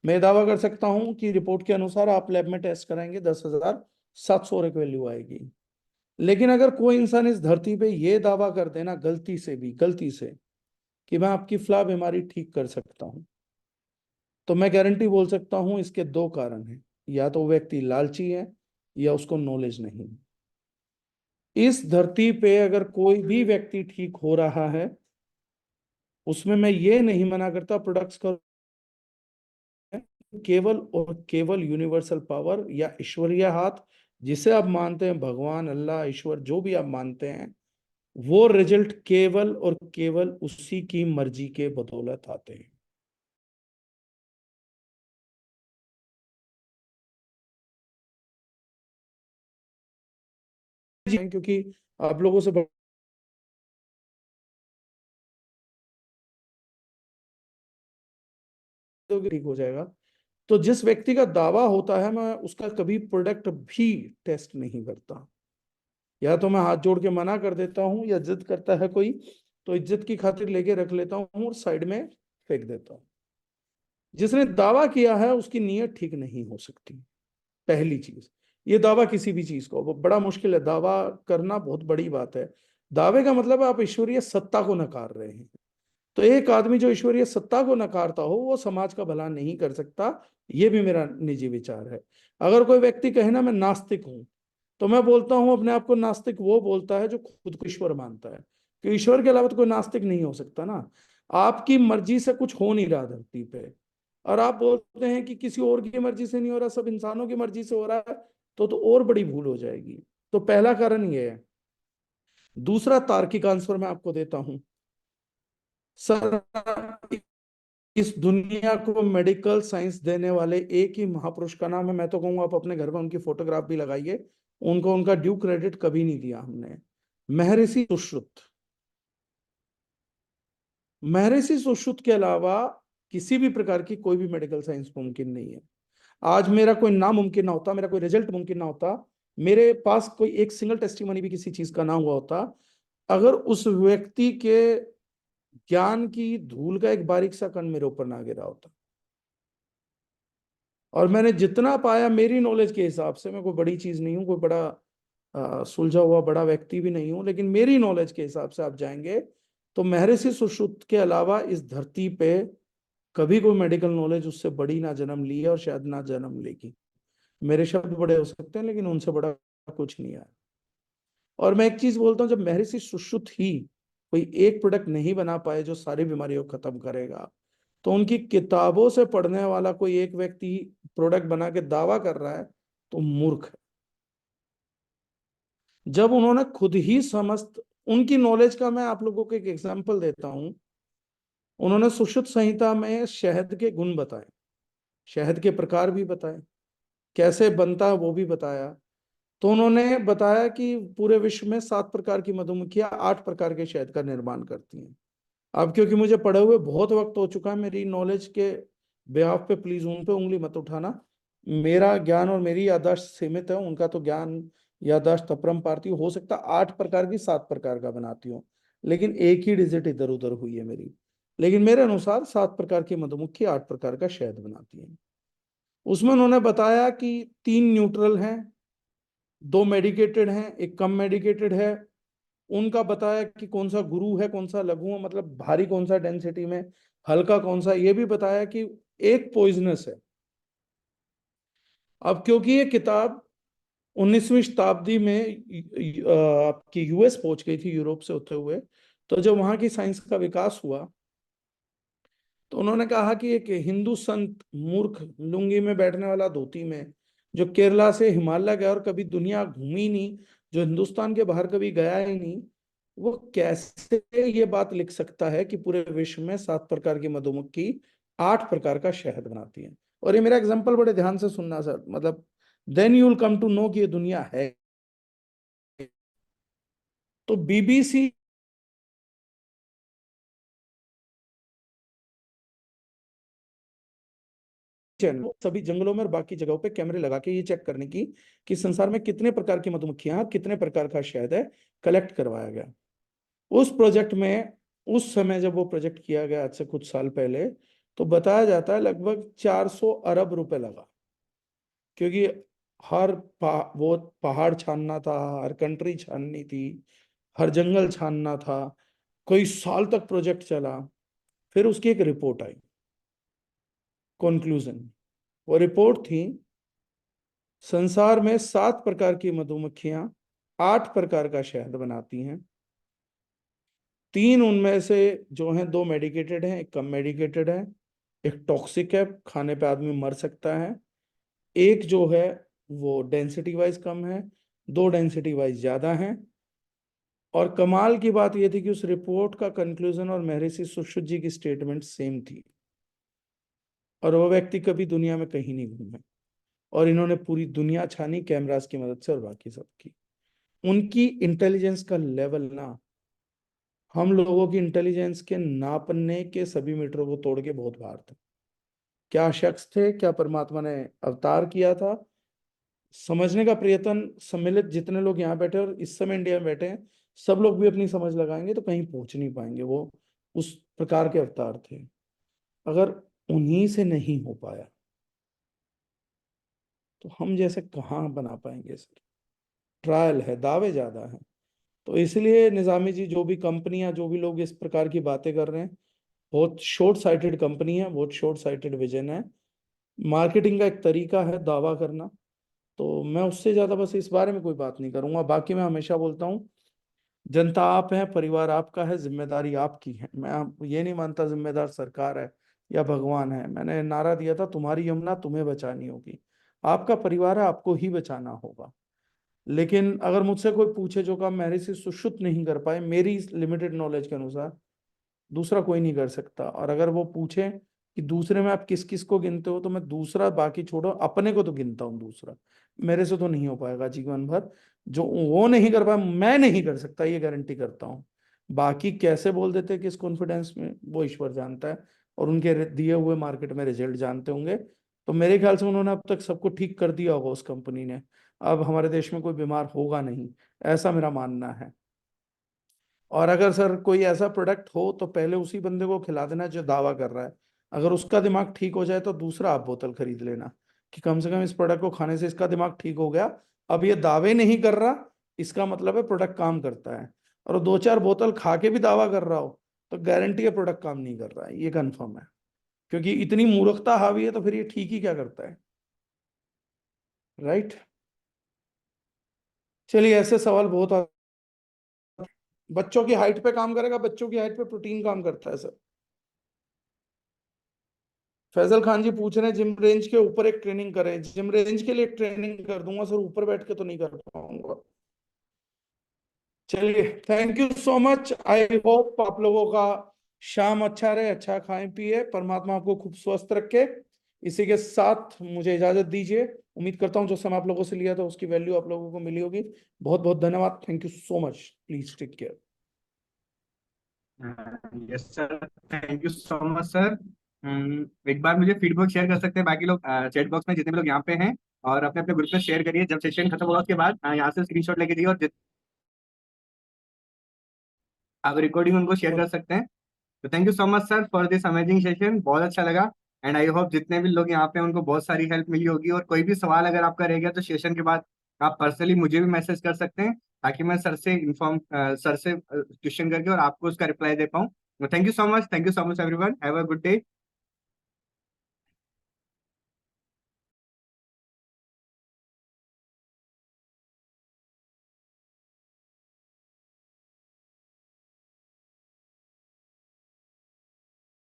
मैं दावा कर सकता हूं कि रिपोर्ट के अनुसार आप लैब में टेस्ट कराएंगे 10,700 एक वैल्यू आएगी। लेकिन अगर कोई इंसान इस धरती पे ये दावा कर देना गलती से भी, गलती से, कि मैं आपकी फ्ला बीमारी ठीक कर सकता हूं, तो मैं गारंटी बोल सकता हूं इसके दो कारण हैं। या तो वो व्यक्ति लालची है, या उसको नॉलेज नहीं। इस धरती पे अगर कोई भी व्यक्ति ठीक हो रहा है, उसमें मैं ये नहीं मना करता प्रोडक्ट्स का, केवल और केवल यूनिवर्सल पावर या ईश्वरीय हाथ, जिसे आप मानते हैं भगवान, अल्लाह, ईश्वर, जो भी आप मानते हैं, वो रिजल्ट केवल और केवल उसी की मर्जी के बदौलत आते हैं। क्योंकि आप लोगों से ठीक हो जाएगा, तो जिस व्यक्ति का दावा होता है मैं उसका कभी प्रोडक्ट भी टेस्ट नहीं करता। या तो मैं हाथ जोड़ के मना कर देता हूं, या जिद करता है कोई तो इज्जत की खातिर लेके रख लेता हूं और साइड में फेंक देता हूं। जिसने दावा किया है उसकी नीयत ठीक नहीं हो सकती, पहली चीज। ये दावा किसी भी चीज को, वो बड़ा मुश्किल है, दावा करना बहुत बड़ी बात है। दावे का मतलब है आप ईश्वरीय सत्ता को नकार रहे हैं। तो एक आदमी जो ईश्वरीय सत्ता को नकारता हो वो समाज का भला नहीं कर सकता। ये भी मेरा निजी विचार है। अगर कोई व्यक्ति कहे ना मैं नास्तिक हूं, तो मैं बोलता हूं अपने आप को नास्तिक वो बोलता है जो खुद को ईश्वर मानता है, कि ईश्वर के अलावा तो कोई नास्तिक नहीं हो सकता ना। आपकी मर्जी से कुछ हो नहीं रहा धरती पे, और आप बोलते हैं कि किसी और की मर्जी से नहीं हो रहा, सब इंसानों की मर्जी से हो रहा है, तो और बड़ी भूल हो जाएगी। तो पहला कारण ये है। दूसरा तार्किक आंसर मैं आपको देता हूं सर। इस दुनिया को मेडिकल साइंस देने वाले एक ही महापुरुष का नाम है, मैं तो कहूंगा आप अपने घर में उनकी फोटोग्राफ भी लगाइए, उनको उनका ड्यू क्रेडिट कभी नहीं दिया हमने। महर्षि सुश्रुत। महर्षि सुश्रुत के अलावा किसी भी प्रकार की कोई भी मेडिकल साइंस मुमकिन नहीं है। आज मेरा कोई नाम मुमकिन ना होता, मेरा कोई रिजल्ट मुमकिन ना होता, मेरे पास कोई एक सिंगल टेस्टिमनी भी किसी चीज का ना हुआ होता, अगर उस व्यक्ति के ज्ञान की धूल का एक बारीक सा कण मेरे ऊपर ना गिरा होता। और मैंने जितना पाया मेरी नॉलेज के हिसाब से, मैं कोई बड़ी चीज नहीं हूँ, कोई बड़ा सुलझा हुआ बड़ा व्यक्ति भी नहीं हूं, लेकिन मेरी नॉलेज के हिसाब से आप जाएंगे तो महर्षि सुश्रुत के अलावा इस धरती पे कभी कोई मेडिकल नॉलेज उससे बड़ी ना जन्म ली है और शायद ना जन्म लेगी। मेरे शब्द बड़े हो सकते हैं लेकिन उनसे बड़ा कुछ नहीं है। और मैं एक चीज बोलता हूँ, जब महर्षि सुश्रुत ही कोई एक प्रोडक्ट नहीं बना पाए जो सारी बीमारियों को खत्म करेगा, तो उनकी किताबों से पढ़ने वाला कोई एक व्यक्ति प्रोडक्ट बना के दावा कर रहा है तो मूर्ख है। जब उन्होंने खुद ही समस्त उनकी नॉलेज का, मैं आप लोगों को एक एग्जांपल देता हूं, उन्होंने सुश्रुत संहिता में शहद के गुण बताए, शहद के प्रकार भी बताए, कैसे बनता है वो भी बताया। तो उन्होंने बताया कि पूरे विश्व में 7 प्रकार की मधुमक्खियां 8 प्रकार के शहद का निर्माण करती हैं। अब क्योंकि मुझे पढ़े हुए बहुत वक्त हो चुका है, मेरी नॉलेज के बेहाफ पे प्लीज उन पे उंगली मत उठाना। मेरा ज्ञान और मेरी याददाश्त सीमित है, उनका तो ज्ञान याददाश्त अपरंपार थी, हो सकता 8 प्रकार की 7 प्रकार का बनाती हूँ, लेकिन एक ही डिजिट इधर उधर हुई है मेरी। लेकिन मेरे अनुसार 7 प्रकार की मधुमक्खी 8 प्रकार का शहद बनाती है। उसमें उन्होंने बताया कि 3 न्यूट्रल हैं, 2 मेडिकेटेड हैं, एक कम मेडिकेटेड है। उनका बताया कि कौन सा गुरु है, कौन सा लघु है, मतलब भारी कौन सा डेंसिटी में, हल्का कौन सा, ये भी बताया कि एक पॉइजनस है। अब क्योंकि ये किताब 19वीं शताब्दी में आपकी यूएस पहुंच गई थी यूरोप से होते हुए, तो जब वहां की साइंस का विकास हुआ तो उन्होंने कहा कि एक हिंदू संत मूर्ख लुंगी में बैठने वाला धोती में, जो केरला से हिमालय गया और कभी दुनिया घूमी नहीं, जो हिंदुस्तान के बाहर कभी गया ही नहीं, वो कैसे ये बात लिख सकता है कि पूरे विश्व में 7 प्रकार की मधुमक्खी 8 प्रकार का शहद बनाती है। और ये मेरा एग्जाम्पल बड़े ध्यान से सुनना सर, मतलब then you will come to know कि ये दुनिया है। तो बीबीसी चैनल सभी जंगलों में और बाकी जगहों पे कैमरे लगा के ये चेक करने की कि संसार में कितने प्रकार की मधुमक्खियां, कितने प्रकार का शहद है, कलेक्ट करवाया गया। उस प्रोजेक्ट में, उस समय जब वो प्रोजेक्ट किया गया आज से कुछ साल पहले, तो बताया जाता है लगभग 400 अरब रुपए लगा। क्योंकि वो पहाड़ छानना था, हर कंट्री छाननी थी, हर जंगल छानना था, कई साल तक प्रोजेक्ट चला। फिर उसकी एक रिपोर्ट आई, कंक्लूजन। वो रिपोर्ट थी, संसार में 7 प्रकार की मधुमक्खियां 8 प्रकार का शहद बनाती हैं। 3 उनमें से जो हैं, 2 मेडिकेटेड हैं, एक कम मेडिकेटेड है, एक टॉक्सिक है, खाने पे आदमी मर सकता है, एक जो है वो डेंसिटी वाइज कम है, 2 डेंसिटी वाइज ज्यादा है। और कमाल की बात यह थी कि उस रिपोर्ट का कंक्लूजन और महर्षि सुश्रुत जी की स्टेटमेंट सेम थी, और वो व्यक्ति कभी दुनिया में कहीं नहीं घूमे, और इन्होंने पूरी दुनिया छानी कैमरास की मदद से और बाकी सब की। उनकी इंटेलिजेंस का लेवल ना हम लोगों की इंटेलिजेंस के नापने के सभी मीटरों को तोड़ के बहुत बाहर था। क्या शख्स थे, क्या परमात्मा ने अवतार किया था, समझने का प्रयत्न सम्मिलित जितने लोग यहाँ बैठे और इस समय इंडिया में बैठे हैं, सब लोग भी अपनी समझ लगाएंगे तो कहीं पहुंच नहीं पाएंगे। वो उस प्रकार के अवतार थे। अगर उन्हीं से नहीं हो पाया तो हम जैसे कहाँ बना पाएंगे सर। ट्रायल है, दावे ज्यादा हैं। तो इसलिए निजामी जी, जो भी कंपनियां, जो भी लोग इस प्रकार की बातें कर रहे हैं, बहुत शॉर्ट साइटेड कंपनी है, बहुत शॉर्ट साइटेड विजन है। मार्केटिंग का एक तरीका है दावा करना। तो मैं उससे ज्यादा बस इस बारे में कोई बात नहीं करूंगा। बाकी मैं हमेशा बोलता हूँ, जनता आप है, परिवार आपका है, जिम्मेदारी आपकी है। मैं ये नहीं मानता जिम्मेदार सरकार है या भगवान है। मैंने नारा दिया था, तुम्हारी यमुना तुम्हें बचानी होगी। आपका परिवार है, आपको ही बचाना होगा। लेकिन अगर मुझसे कोई पूछे जो काम मेरे से सुश्रुत नहीं कर पाए मेरी लिमिटेड नॉलेज के अनुसार, दूसरा कोई नहीं कर सकता। और अगर वो पूछे कि दूसरे में आप किस किस को गिनते हो, तो मैं दूसरा बाकी छोड़ो, अपने को तो गिनता हूँ दूसरा। मेरे से तो नहीं हो पाएगा जीवन भर। जो वो नहीं कर पाया, मैं नहीं कर सकता, ये गारंटी करता हूँ। बाकी कैसे बोल देते हैं किस कॉन्फिडेंस में, वो ईश्वर जानता है, और उनके दिए हुए मार्केट में रिजल्ट जानते होंगे। तो मेरे ख्याल से उन्होंने अब तक सबको ठीक कर दिया होगा उस कंपनी ने। अब हमारे देश में कोई बीमार होगा नहीं, ऐसा मेरा मानना है। और अगर सर कोई ऐसा प्रोडक्ट हो तो पहले उसी बंदे को खिला देना जो दावा कर रहा है। अगर उसका दिमाग ठीक हो जाए तो दूसरा आप बोतल खरीद लेना, कि कम से कम इस प्रोडक्ट को खाने से इसका दिमाग ठीक हो गया। अब ये दावे नहीं कर रहा, इसका मतलब है प्रोडक्ट काम करता है। और वो दो चार बोतल खा के भी दावा कर रहा हो, तो गारंटी है प्रोडक्ट काम नहीं कर रहा है, ये कंफर्म है। क्योंकि इतनी मूर्खता हावी है तो फिर ये ठीक ही क्या करता है। राइट। चलिए, ऐसे सवाल बहुत बच्चों की हाइट पे काम करेगा, बच्चों की हाइट पे प्रोटीन काम करता है सर। फैजल खान जी पूछ रहे हैं जिम रेंज के ऊपर एक ट्रेनिंग करें। जिम रेंज के लिए ट्रेनिंग कर दूंगा सर, ऊपर बैठ के तो नहीं कर पाऊंगा। चलिए, thank you so much. I hope आप लोगों का शाम अच्छा रहे, अच्छा खाएं पिए, परमात्मा आपको खूब स्वस्थ रखे। इसी के साथ मुझे इजाजत दीजिए। उम्मीद करता हूँ जो समय आप लोगों से लिया था उसकी वैल्यू आप लोगों को मिली होगी। बहुत बहुत धन्यवाद। Thank you so much. Please take care.
Yes sir, thank you so much sir. एक बार मुझे फीडबैक शेयर कर सकते हैं बाकी लोग चैट बॉक्स में, जितने भी लोग यहाँ पे हैं, और अपने अपने ग्रुप में शेयर करिए। जब सेशन खत्म होगा उसके बाद यहाँ से स्क्रीनशॉट लेके दिए, और आप रिकॉर्डिंग उनको शेयर कर सकते हैं। तो thank you so much sir for this amazing session, बहुत अच्छा लगा। एंड आई होप जितने भी लोग यहाँ पे हैं उनको बहुत सारी हेल्प मिली होगी। और कोई भी सवाल अगर आपका रह गया तो सेशन के बाद आप पर्सनली मुझे भी मैसेज कर सकते हैं, ताकि मैं सर से क्वेश्चन करके और आपको उसका रिप्लाई दे पाऊँ। Thank you so much, thank you so much everyone, have a good day.